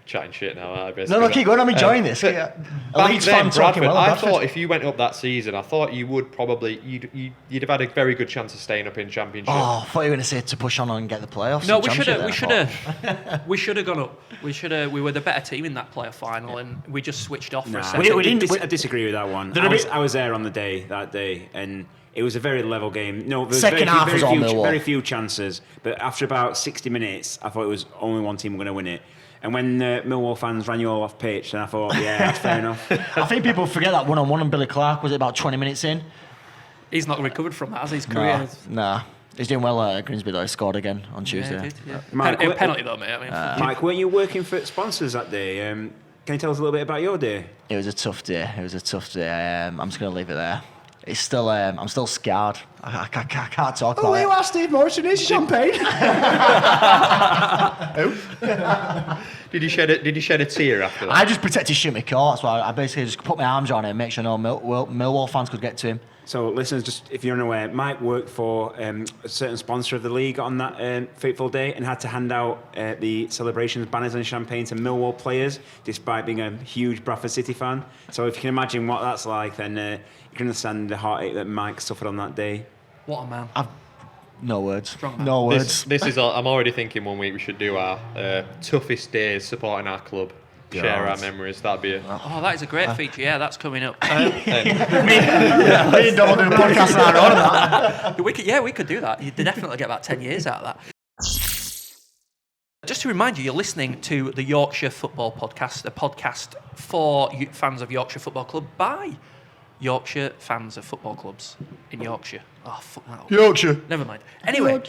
chatting shit now, aren't I? Basically.
No, keep going. I'm enjoying this.
Back
Leeds
then,
fan talking
Bradford,
well.
I
Bradford.
thought if you went up that season, I thought you would probably you'd have had a very good chance of staying up in Championship.
Oh, I thought you were going to say to push on and get the playoffs.
No,
the
we
Championship
should
then,
have. We should have gone up. We were the better team in that playoff final, and we just switched off for a
Nah,
second.
I disagree with that one. I was there on the that day, and it was a very level game. No, there was
Second half was all Millwall.
very few chances, but after about 60 minutes, I thought it was only one team going to win it. And when Millwall fans ran you all off pitch, then I thought, yeah, that's fair enough.
I think people forget that one-on-one and Billy Clark was it about 20 minutes in.
He's not recovered from that, has his career?
Nah. He's doing well at Grimsby though. He scored again on Tuesday.
Yeah, he did, yeah.
Mike,
penalty though, mate. I mean,
Mike, weren't you working for sponsors that day? Can you tell us a little bit about your day?
It was a tough day. I'm just going to leave it there. It's still, I'm still scarred. I can't talk about it.
you are Steve Morrison, is champagne.
Did you shed a tear after that?
I just protected Shimmy Court. That's why I basically just put my arms around him and make sure no Millwall fans could get to him.
So, listeners, just if you're unaware, Mike worked for a certain sponsor of the league on that fateful day and had to hand out the celebrations banners and champagne to Millwall players, despite being a huge Bradford City fan. So, if you can imagine what that's like, then you can understand the heartache that Mike suffered on that day.
what a man.
No words.
Strong man.
No words.
This is. I'm already thinking one week we should do our toughest days supporting our club. Share our memories. That'd be it.
Oh, that is a great feature. Yeah, that's coming up.
Me and Dom do a podcast on our own of that.
We could do that. You'd definitely get about 10 years out of that. Just to remind you, you're listening to the Yorkshire Football Podcast, a podcast for fans of Yorkshire Football Club by Yorkshire fans of football clubs in Yorkshire. Oh, fuck that up.
Yorkshire.
Never mind. Anyway,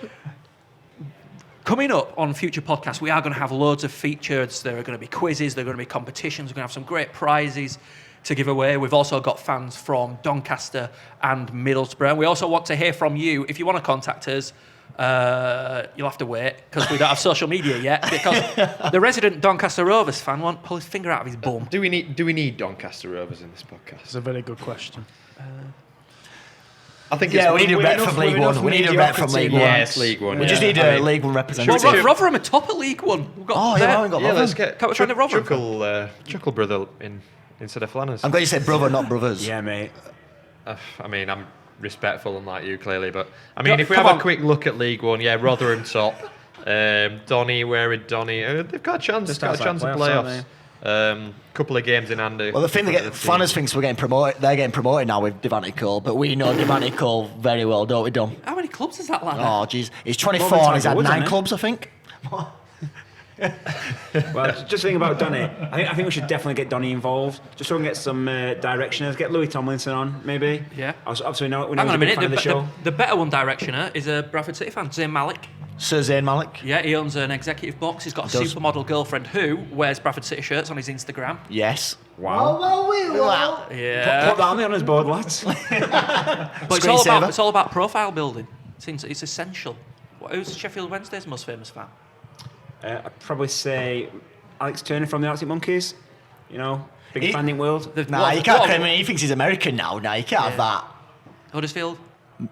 coming up on future podcasts, we are going to have loads of features. There are going to be quizzes, there are going to be competitions, we're going to have some great prizes to give away. We've also got fans from Doncaster and Middlesbrough. We also want to hear from you. If you want to contact us, you'll have to wait because we don't have social media yet, because the resident Doncaster Rovers fan won't pull his finger out of his bum.
Do we need Doncaster Rovers in this podcast?
That's a very good question.
I think
we need a rep from League One. We need a rep from League One.
Yes, League One.
We just need a League One representative.
Well, Rotherham are top of League One. We've got
We haven't got Rotherham.
let's get
Can't we try the Rotherham?
Chuckle brother instead of Flanners.
I'm glad you said brother, not brothers.
Yeah, mate.
I mean, I'm respectful unlike you clearly, but I mean,
Go-
if we
come
have
on.
a quick look at League One, yeah, Rotherham top. Donny, where is Donny? They've got a chance.
Just
Got a chance of
outside
playoffs. Couple of games in hand.
Well, the thing Flanners thinks we're getting promoted. They're getting promoted now with Devante Cole, but we know Devante Cole very well, don't we, Dom?
How many clubs has that lad?
Oh, jeez, he's 24
Well,
and he's had
Woods,
9
hasn't he?
clubs, I think.
Well, just think about Donny. I think we should definitely get Donny involved, just so we can get some directioners. Get Louis Tomlinson on, maybe.
Yeah.
Obviously, we know
Hang on
he's
a
a big
minute.
fan of the show.
The better one directioner is a Bradford City fan, Zayn Malik.
Sir Zayn Malik.
Yeah, he owns an executive box. He's got a
Does.
supermodel girlfriend who wears Bradford City shirts on his Instagram.
Yes.
Wow.
Yeah.
Put that on his board, lads.
But
Screensaver.
it's all about profile building. It's essential. Who's Sheffield Wednesday's most famous fan?
I'd probably say Alex Turner from the Arctic Monkeys. You know, biggest band in the world.
Nah, you can't claim it. He thinks he's American now. Nah, you can't have that.
Huddersfield.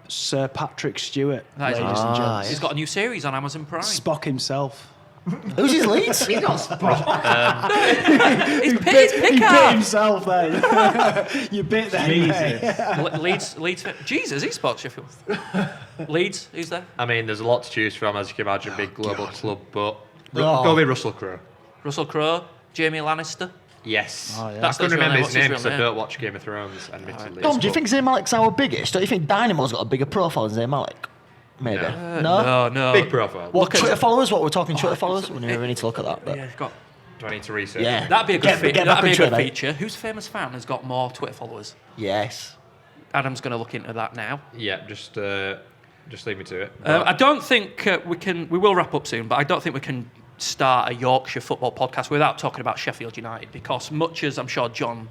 Sir Patrick Stewart,
That is
ladies and gents.
He's got a new series on Amazon Prime.
Spock himself.
Who's his Leeds? He's not
He's
He
Picard.
bit himself then. You bit them.
Leeds. Jesus, he spoke Sheffield. Leeds, who's there?
I mean, there's a lot to choose from, as you can imagine. Big global club, but
Oh.
go with Russell Crowe.
Russell Crowe, Jamie Lannister.
Yes.
Oh, yeah.
I
That's
couldn't
his real
remember
name.
his
What's his
name
real
because I
name?
don't watch Game of Thrones, admittedly.
Dom, do you think Zayn Malik's our biggest? Don't you think Dynamo's got a bigger profile than Zayn Malik? Maybe. No?
No.
Big profile.
What, Twitter followers? What we're talking Twitter followers? We need to look at that. But
Yeah, he's got.
Do I need to research?
Yeah.
That'd be a good,
Get back
that'd be
on
a good
Twitter, mate.
feature. Whose famous fan has got more Twitter followers?
Yes.
Adam's going to look into that now.
Yeah, just leave me to it.
I don't think we can. We will wrap up soon, but I don't think we can start a Yorkshire football podcast without talking about Sheffield United, because much as I'm sure John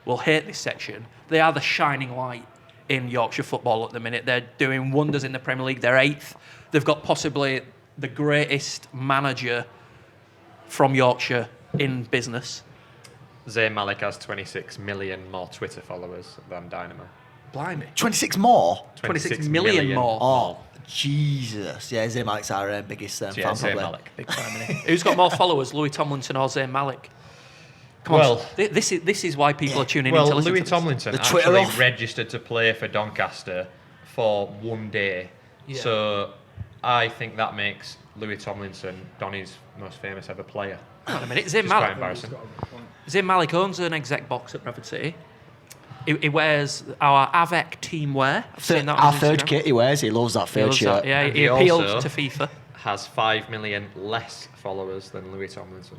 will hate this section, they are the shining light in Yorkshire football at the minute. They're doing wonders in the Premier League. They're 8th. They've got possibly the greatest manager from Yorkshire in business.
Zayn Malik has 26 million more Twitter followers than Dynamo.
Blimey.
26 more?
26 million more.
Oh, Jesus. Yeah, Zayn Malik's our biggest fan,
Zayn
probably.
Malik.
Big fan, isn't he?
Who's got more followers, Louis Tomlinson or Zayn Malik? Come on, this is why people are tuning in to listen
Louis
to this.
Tomlinson
The Twitter
actually
off.
registered to play for Doncaster for 1 day.
Yeah.
So I think that makes Louis Tomlinson Donny's most famous ever player.
Hang on a minute,
It's quite embarrassing.
Zayn Malik owns an exec box at Bradford City. He wears our AVEC team wear. I've seen that on
Our
his
third
Instagram.
kit he wears, he loves that
He
third
loves
shirt.
that. Yeah,
And
he
he
appealed
also-
to FIFA.
Has 5 million less followers than Louis Tomlinson.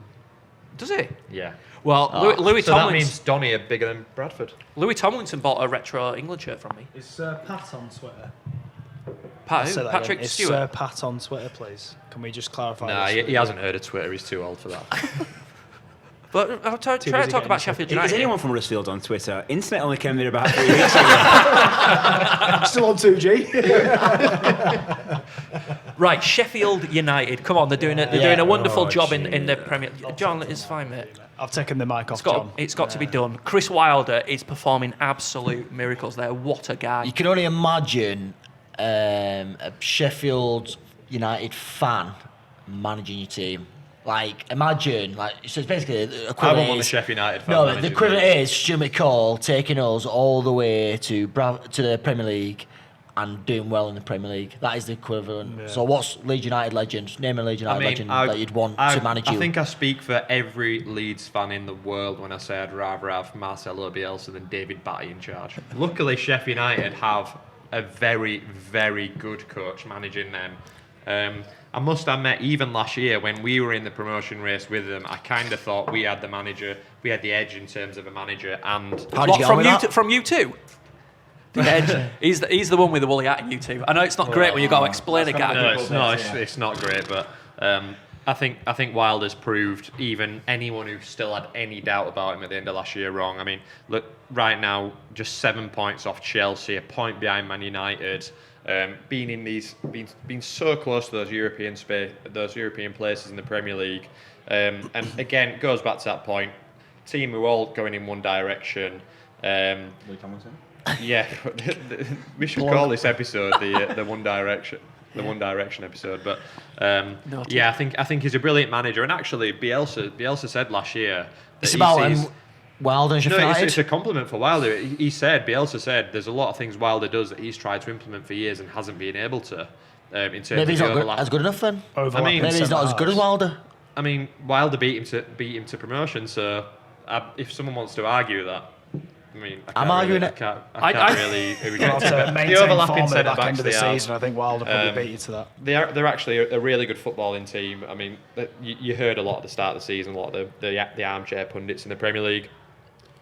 Does he?
Yeah.
Well, Louis
So that
Tomlinson.
means Donny are bigger than Bradford.
Louis Tomlinson bought a retro England shirt from me.
Is Pat on Twitter?
Pat,
Say
who?
that
Patrick
again. Is
Stewart.
Pat on Twitter, please? Can we just clarify
Nah,
this?
he hasn't heard of Twitter. He's too old for that.
But I'll try to
busy
talk about
getting
Sheffield
Is
United.
anyone from Huddersfield on Twitter? Internet only came there about 3 weeks ago.
Still on 2G.
Right, Sheffield United. Come on, they're doing a wonderful job in the Premier. John, it's fine, mate.
I've taken the mic off, John.
It's got to be done. Chris Wilder is performing absolute miracles there. What a guy!
You can only imagine a Sheffield United fan managing your team. Like, imagine, so it's basically the
I
equivalent
won't want the
is-
Sheffield United fan
No,
managing
the equivalent
me.
is Stu McCall taking us all the way to the Premier League and doing well in the Premier League. That is the equivalent.
Yeah.
So what's Leeds United legend? Name a Leeds United legend that you'd want to manage you.
I think I speak for every Leeds fan in the world when I say I'd rather have Marcelo Bielsa than David Batty in charge. Luckily, Sheffield United have a very, very good coach managing them. I must admit, even last year when we were in the promotion race with them, I kind of thought we had the edge in terms of a manager. And
How did you get on with that?
From you two? The edge. He's the one with the woolly hat in you two. I know it's not great when you got to explain a guy.
No, it's not great, but I think Wilder's proved even anyone who still had any doubt about him at the end of last year wrong. I mean, look, right now, just 7 points off Chelsea, a point behind Man United. Being so close to those European places in the Premier League, and again, it goes back to that point. Team who are all going in one direction.
Louis Tomlinson?
Yeah, we should call this episode the One Direction. The One Direction episode, but yeah, I think he's a brilliant manager. And actually, Bielsa said last year that
It's about Wilder and Sheffield United.
it's a compliment for Wilder. Bielsa said there's a lot of things Wilder does that he's tried to implement for years and hasn't been able to. In terms
Maybe he's
of
not
overlap.
as good enough then.
Maybe
he's not as good as Wilder.
I mean, Wilder beat him to promotion. So if someone wants to argue that, I mean,
I'm arguing it.
I can't really reject it.
To
The
maintain
overlapping
form at the
centre
back end
backs
of the
they have.
season, I think Wilder probably beat you to that.
They're actually a really good footballing team. I mean, you heard a lot at the start of the season, a lot of the armchair pundits in the Premier League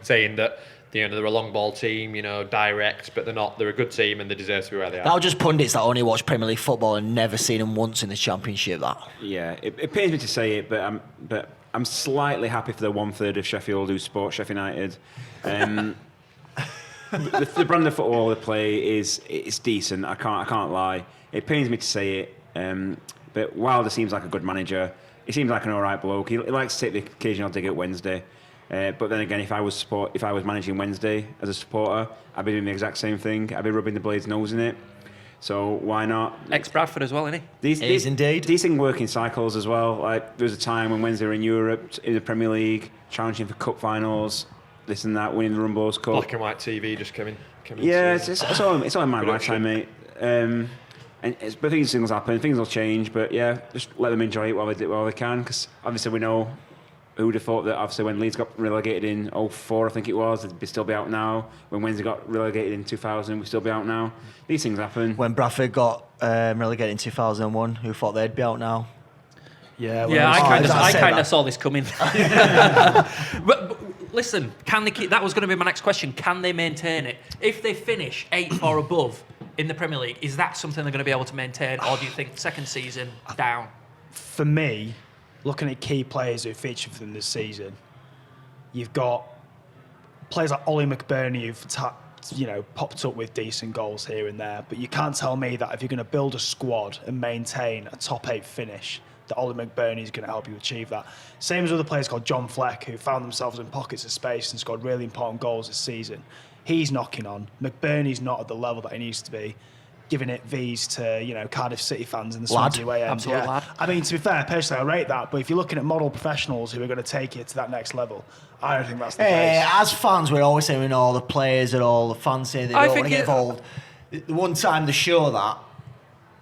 saying that they're a long ball team, direct, but they're not. They're a good team and they deserve to be where they are.
That was just pundits that only watch Premier League football and never seen them once in the Championship. That.
Yeah, it pains me to say it, but I'm slightly happy for the 1/3 of Sheffield who support Sheffield United. The brand of football they play is decent. I can't lie. It pains me to say it, but Wilder seems like a good manager. He seems like an all right bloke. He likes to take the occasional dig at Wednesday. But then again, if I was managing Wednesday as a supporter, I'd be doing the exact same thing. I'd be rubbing the Blades' nose in it. So why not?
Ex-Bradford as well, isn't he?
These
indeed.
These things work in cycles as well. Like there was a time when Wednesday were in Europe, in the Premier League, challenging for cup finals, this and that, winning the Rumbles Cup.
Black and white TV just coming.
Yeah, it's all in my lifetime, mate. But things happen, things will change. But yeah, just let them enjoy it while they can, because obviously we know who would have thought that obviously when Leeds got relegated in 2004, I think it was, they'd still be out now. When Wednesday got relegated in 2000, we'd still be out now. These things happen.
When Bradford got relegated in 2001, who thought they'd be out now?
Yeah,
I kind of saw this coming. but listen, can they keep? That was going to be my next question. Can they maintain it? If they finish 8th or above in the Premier League, is that something they're going to be able to maintain, or do you think second season down?
For me, looking at key players who featured for them this season, you've got players like Ollie McBurney who've popped up with decent goals here and there, but you can't tell me that if you're going to build a squad and maintain a top 8 finish, that Ollie McBurney is going to help you achieve that. Same as other players called John Fleck, who found themselves in pockets of space and scored really important goals this season. he's knocking on. McBurney's not at the level that he needs to be, giving it V's to Cardiff City fans in the Swansea way end.
Absolute lad.
I mean, to be fair, personally, I rate that. But if you're looking at model professionals who are going to take it to that next level, I don't think that's the case.
As fans, we're always saying all the players and all the fans say they don't want to get involved. The one time they show that,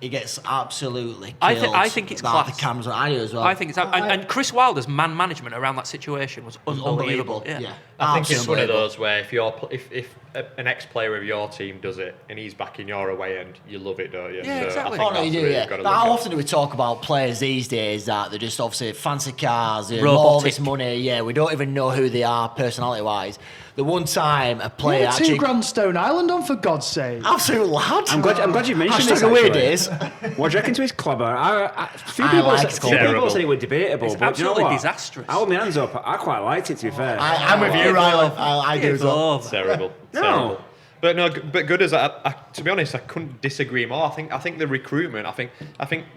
he gets absolutely killed.
I think it's class.
The cameras on I as well.
I think it's and Chris Wilder's man management around that situation was unbelievable. Yeah.
I think it's one of those where if an ex-player of your team does it and he's backing your away end, you love it, don't you?
Yeah, exactly.
I think
you do, yeah. How often do we talk about players these days that they're just obviously fancy cars and all this money? Yeah, we don't even know who they are personality-wise. The one time a player actually...
£2,000 Stone Island on, for God's sake.
Absolute lad.
I'm glad you mentioned this.
The weird is.
What do you reckon to his club? A few people said it was debatable.
It's
but
absolutely
you know
disastrous.
I'll hold my hands up. I quite liked it, to be fair.
I'm with you, Riley. I do as well.
Terrible.
No.
Terrible. But no, but good as to be honest, I couldn't disagree more. I think the recruitment. I think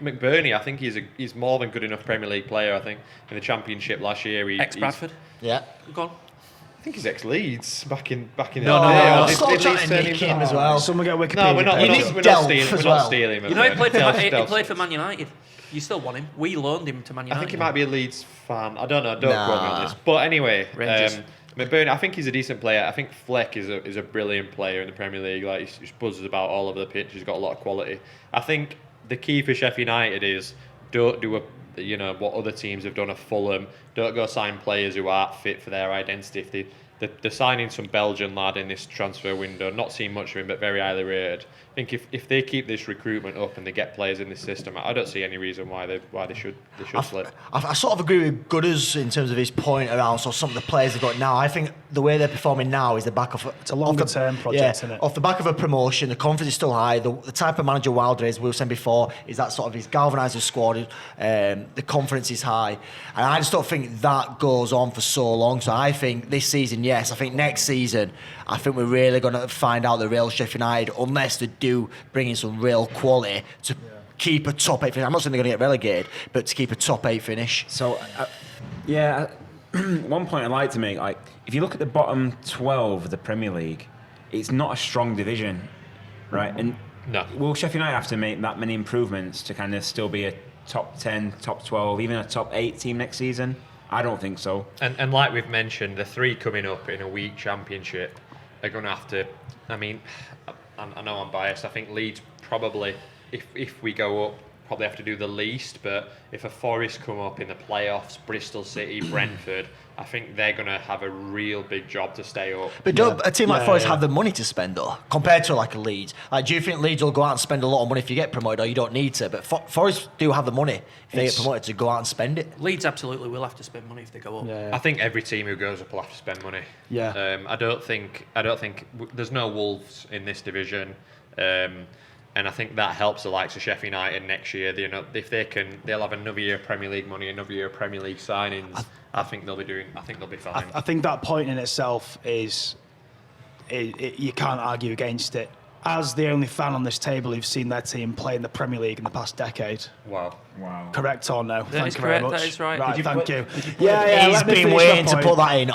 McBurney. I think he's more than good enough Premier League player. I think in the Championship last year,
ex-Bradford.
Yeah.
Go on.
I think he's ex-Leeds back in the day.
No. Stop trying to nick him as well.
Someone get Wikipedia.
No, we're not stealing him.
He played for Man United. You still want him. We loaned him to Man United.
I think he might be a Leeds fan. I don't know. Don't quote me on this. But anyway, McBurney, I think he's a decent player. I think Fleck is a brilliant player in the Premier League. Like he buzzes about all over the pitch. He's got a lot of quality. I think the key for Sheffield United is don't do what other teams have done at Fulham. Don't go sign players who aren't fit for their identity. If they're signing some Belgian lad in this transfer window, not seen much of him, but very highly rated. I think if they keep this recruitment up and they get players in this system, I don't see any reason why they should slip.
I sort of agree with Gooders in terms of his point around some of the players they've got now. I think the way they're performing now is the back of
it's a longer term project, isn't it?
Off the back of a promotion, the confidence is still high. The type of manager Wilder is, we were saying before, is that sort of he's galvanised the squad. The confidence is high, and I just don't think that goes on for so long. So I think this season, yes. I think next season, I think we're really going to find out the real Sheffield United, unless they do bring in some real quality to keep a top 8 finish. I'm not saying they're going to get relegated, but to keep a top 8 finish.
So, one point I'd like to make, like, if you look at the bottom 12 of the Premier League, it's not a strong division, right? And will Sheffield United have to make that many improvements to kind of still be a top 10, top 12, even a top 8 team next season? I don't think so.
And like we've mentioned, the 3 coming up in a weak Championship are going to have to... I mean, I know I'm biased. I think Leeds probably, if we go up, probably have to do the least. But if a Forest come up in the playoffs, Bristol City, Brentford, I think they're going to have a real big job to stay up.
But don't a team like Forest have the money to spend, though, compared to like a Leeds? Like, do you think Leeds will go out and spend a lot of money if you get promoted, or you don't need to? But Forest do have the money if they get promoted to go out and spend it.
Leeds absolutely will have to spend money if they go up.
I think every team who goes up will have to spend money. I don't think there's no Wolves in this division. And I think that helps the likes of Sheffield United next year. If they'll have another year of Premier League money, another year of Premier League signings. I think they'll be fine.
I think that point in itself is, you can't argue against it. As the only fan on this table who've seen their team play in the Premier League in the past decade.
Wow.
Correct or no?
That is correct. That is right.
Thank you.
He's been waiting to put that in.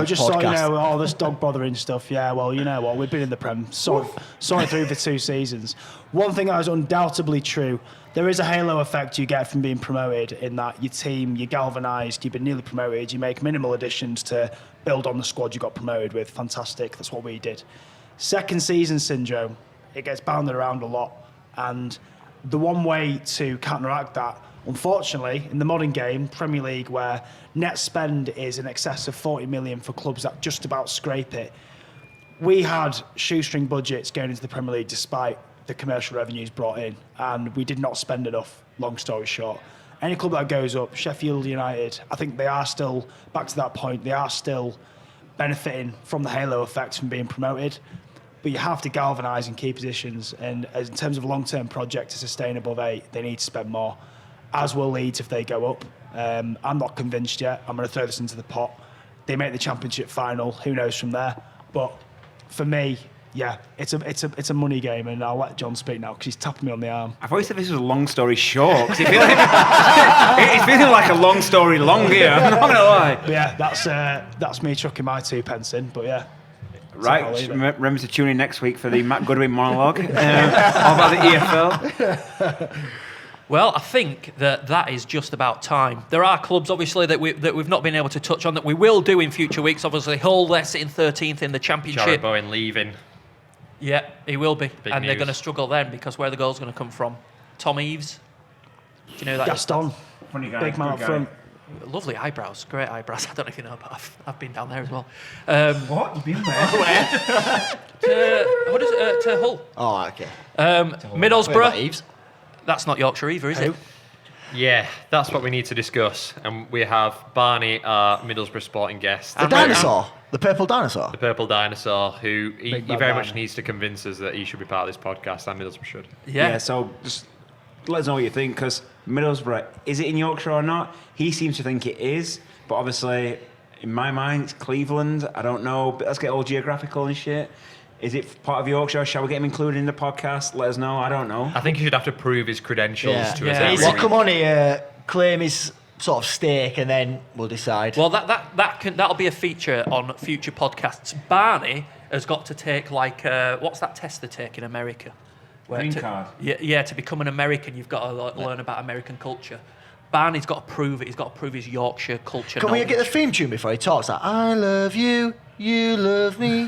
Just so all this dog bothering stuff. Yeah, well, you know what? We've been in the Prem, sorry through the 2 seasons. One thing that is undoubtedly true. There is a halo effect you get from being promoted, in that your team, you're galvanised, you've been nearly promoted, you make minimal additions to build on the squad you got promoted with. Fantastic. That's what we did. Second season syndrome, it gets bounded around a lot, and the one way to counteract that, unfortunately, in the modern game, Premier League, where net spend is in excess of 40 million for clubs that just about scrape it, we had shoestring budgets going into the Premier League despite the commercial revenues brought in, and we did not spend enough, long story short. Any club that goes up, Sheffield United, I think they are still, back to that point, they are still benefiting from the halo effect from being promoted. But you have to galvanise in key positions, and in terms of a long-term project to sustain above 8, they need to spend more, as will Leeds if they go up. I'm not convinced yet. I'm going to throw this into the pot. They make the Championship final. Who knows from there? But for me, it's a money game, and I'll let John speak now because he's tapping me on the arm.
I've always said this was a long story short. It's feeling like a long story long here. I'm not going to lie.
But that's me chucking my 2 pence in. But
Right, remember to tune in next week for the Matt Goodwin monologue. All about the EFL.
Well, I think that is just about time. There are clubs, obviously, that we've not been able to touch on that we will do in future weeks. Obviously, Hull, they're sitting 13th in the Championship.
Jarrett Bowen leaving.
Yeah, he will be.
Big
and they're
news.
going to struggle then because where are the goals going to come from? Tom Eaves. Do you know who that is?
Gaston.
Funny guy.
Big man up front.
Lovely eyebrows, great eyebrows. I don't know if you know, but I've been down there as well.
What? You've been there?
To Hull.
Oh, okay.
Middlesbrough.
Eves.
That's not Yorkshire either, is it?
Yeah, that's what we need to discuss. And we have Barney, our Middlesbrough sporting guest.
The dinosaur. The purple dinosaur.
The purple dinosaur, who he
Big bad
very much
Barney.
needs to convince us that he should be part of this podcast, and Middlesbrough should.
Yeah.
So just let us know what you think, because Middlesbrough, is it in Yorkshire or not? He seems to think it is, but obviously, in my mind, it's Cleveland. I don't know, but let's get all geographical and shit. Is it part of Yorkshire? Shall we get him included in the podcast? Let us know. I don't know.
I think he should have to prove his credentials to us.
Yeah.
every
Well,
week.
come on here, claim his sort of stake, and then we'll decide.
Well, that'll be a feature on future podcasts. Barney has got to take what's that test they take in America?
Green card.
Yeah, to become an American, you've got to learn about American culture. Barney's got to prove it. He's got to prove his Yorkshire culture.
Can we
knowledge.
get the theme tune before he talks? Like, I love you, you love me.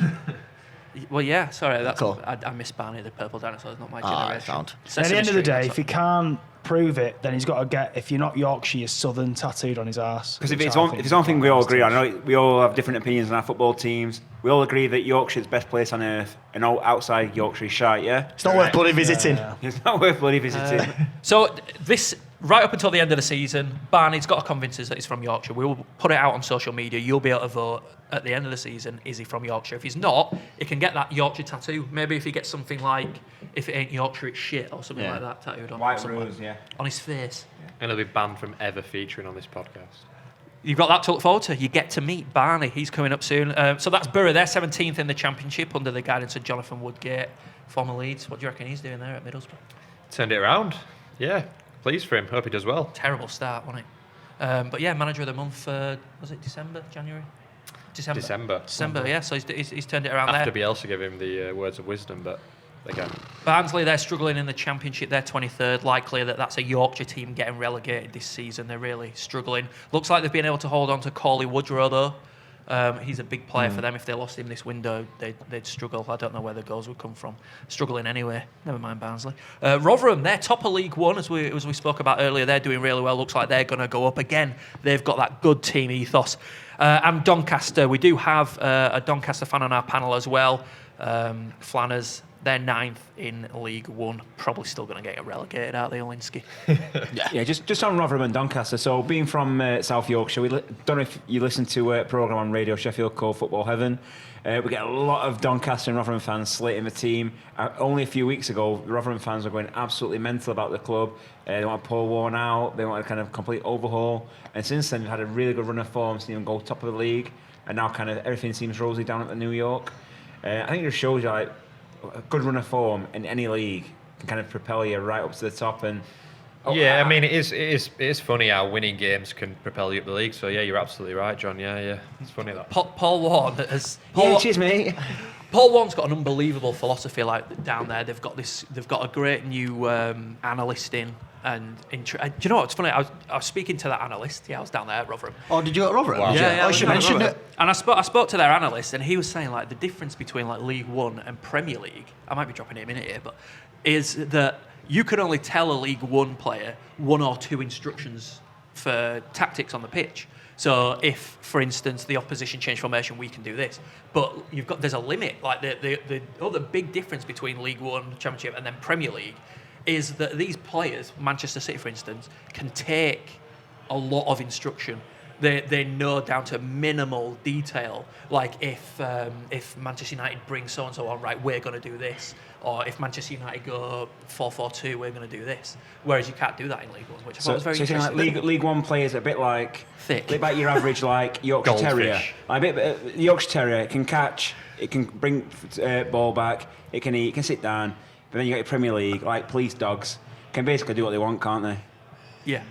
Well, yeah. Sorry, that's
Cool.
I miss Barney the purple dinosaur. It's not my
Ah,
generation.
sound.
At
Sesame
the end of the
Street,
day,
that's
if he can't prove it, then he's got to get, if you're not Yorkshire, you're Southern tattooed on his arse.
Because if
which
it's
I
one,
think
if
is
it's one thing we all
quite
agree on,
nice.
I know we all have different opinions on our football teams. We all agree that Yorkshire's the best place on earth, and all outside Yorkshire is shite, yeah?
It's not worth bloody visiting.
It's not worth bloody visiting.
So this, right up until the end of the season, Barney's got to convince us that he's from Yorkshire. We will put it out on social media. You'll be able to vote at the end of the season, is he from Yorkshire? If he's not, he can get that Yorkshire tattoo. Maybe if he gets something like, if it ain't Yorkshire, it's shit, or something
Yeah.
like that tattooed on,
White
somewhere.
rose, yeah.
On his face.
And he'll be banned from ever featuring on this podcast.
You've got that to look forward to. You get to meet Barney. He's coming up soon. So that's Borough. They're 17th in the Championship under the guidance of Jonathan Woodgate, former Leeds. What do you reckon he's doing there at Middlesbrough?
Turned it around. Yeah, pleased for him. Hope he does well.
Terrible start, wasn't it? But yeah, Manager of the Month, was it December, January? December, yeah. So he's turned it around
After
there.
Bielsa gave him the words of wisdom, but again,
Barnsley, they're struggling in the Championship. They're 23rd. Likely that's a Yorkshire team getting relegated this season. They're really struggling. Looks like they've been able to hold on to Corley Woodrow, though. He's a big player for them. If they lost him this window, they'd struggle. I don't know where the goals would come from. Struggling anyway. Never mind Barnsley. Rotherham, they're top of League One, as we spoke about earlier. They're doing really well. Looks like they're going to go up again. They've got that good team ethos. And Doncaster, we do have a Doncaster fan on our panel as well. Flanners, they're 9th in League One. Probably still going to get relegated, aren't they, Olinsky?
Yeah, just on Rotherham and Doncaster. So, being from South Yorkshire, we don't know if you listen to a programme on radio, Sheffield called Football Heaven. We get a lot of Doncaster and Rotherham fans slating the team. Only a few weeks ago, the Rotherham fans were going absolutely mental about the club. They want Paul Warne out. They want a kind of complete overhaul. And since then, we've had a really good run of form, seeing them go top of the league. And now kind of everything seems rosy down at the New York. I think it just shows you like a good run of form in any league can kind of propel you right up to the top. And
yeah, I mean, it is funny how winning games can propel you up the league. So yeah, you're absolutely right, John. Yeah, it's funny that.
Paul Warne has.
cheers, mate.
Paul Warne's got an unbelievable philosophy like down there. They've got a great new analyst in. And do you know what? It's funny. I was speaking to that analyst. Yeah, I was down there at Rotherham.
Oh, did you at Rotherham?
Wow.
Yeah,
I should mention it.
And I spoke to their analyst, and he was saying like the difference between like League One and Premier League. I might be dropping it a minute here, but is that you can only tell a League One player 1 or 2 instructions for tactics on the pitch. So if, for instance, the opposition change formation, we can do this. But there's a limit. Like the other big difference between League One, Championship, and then Premier League is that these players, Manchester City for instance, can take a lot of instruction. They know down to minimal detail. Like if Manchester United bring so and so on, right, we're going to do this. Or if Manchester United go 4-4-2, we're going to do this. Whereas you can't do that in League One, which I thought was very interesting.
Like League One players are a bit like
thick,
a bit like your average like Yorkshire Terrier. Like the Yorkshire Terrier, it can catch, it can bring ball back, it can eat, it can sit down. But then you got your Premier League, like police dogs, can basically do what they want, can't they?
Yeah,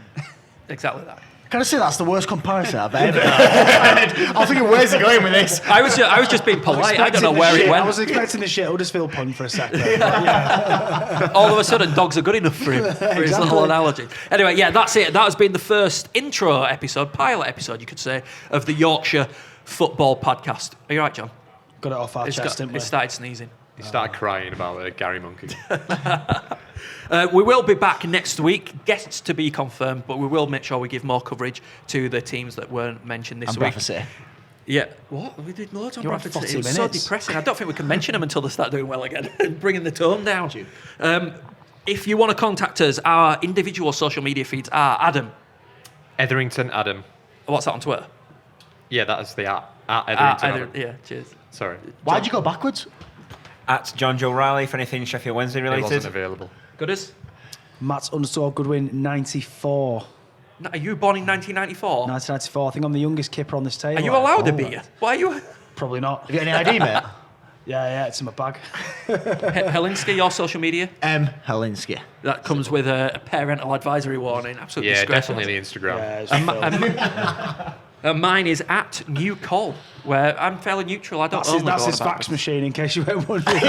exactly that.
Can I say that's the worst comparison I've ever heard? I'm thinking, where's he going with this?
I was just being polite. I don't know where it went.
I was expecting the shit Huddersfield pun for a second.
All of a sudden, dogs are good enough for him, for his little analogy. Anyway, yeah, that's it. That has been the first intro episode, pilot episode, you could say, of the Yorkshire Football Podcast. Are you right, John?
Got it off our chest, didn't we?
It started sneezing.
He started crying about Gary Monk again.
We will be back next week. Guests to be confirmed, but we will make sure we give more coverage to the teams that weren't mentioned this week.
Bradford City.
Yeah. What? We did loads on Bradford City. It was
40
so
minutes.
depressing. I don't think we can mention them until they start doing well again, bringing the tone down. If you want to contact us, our individual social media feeds are Adam.
Etherington Adam.
What's that on Twitter?
Yeah, that is the at Etherington Adam.
Yeah, cheers.
Sorry.
Why'd you go backwards?
At John Joe Riley for anything Sheffield Wednesday
It
related.
wasn't available.
Gooders?
Matt_Goodwin 94.
Are you born in 1994?
1994. I think I'm the youngest kipper on this table.
Are you allowed a beer? Why are you...
Probably not.
Have you got any ID, mate?
Yeah, it's in my bag.
Helinski, your social media?
Helinski.
That comes with a parental advisory warning. Absolutely
Yeah,
disgraceful.
definitely the Instagram.
Yeah, it's
Mine is at New Col, where I'm fairly neutral. I don't
that's
only
his
go on about
fax machine, in case you were wondering.
What are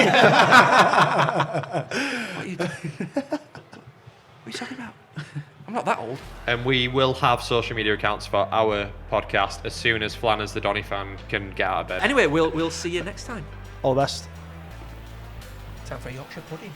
you talking about? I'm not that old.
And we will have social media accounts for our podcast as soon as Flanners, the Donny fan, can get out of bed.
Anyway, we'll see you next time.
All the best.
Time for Yorkshire pudding.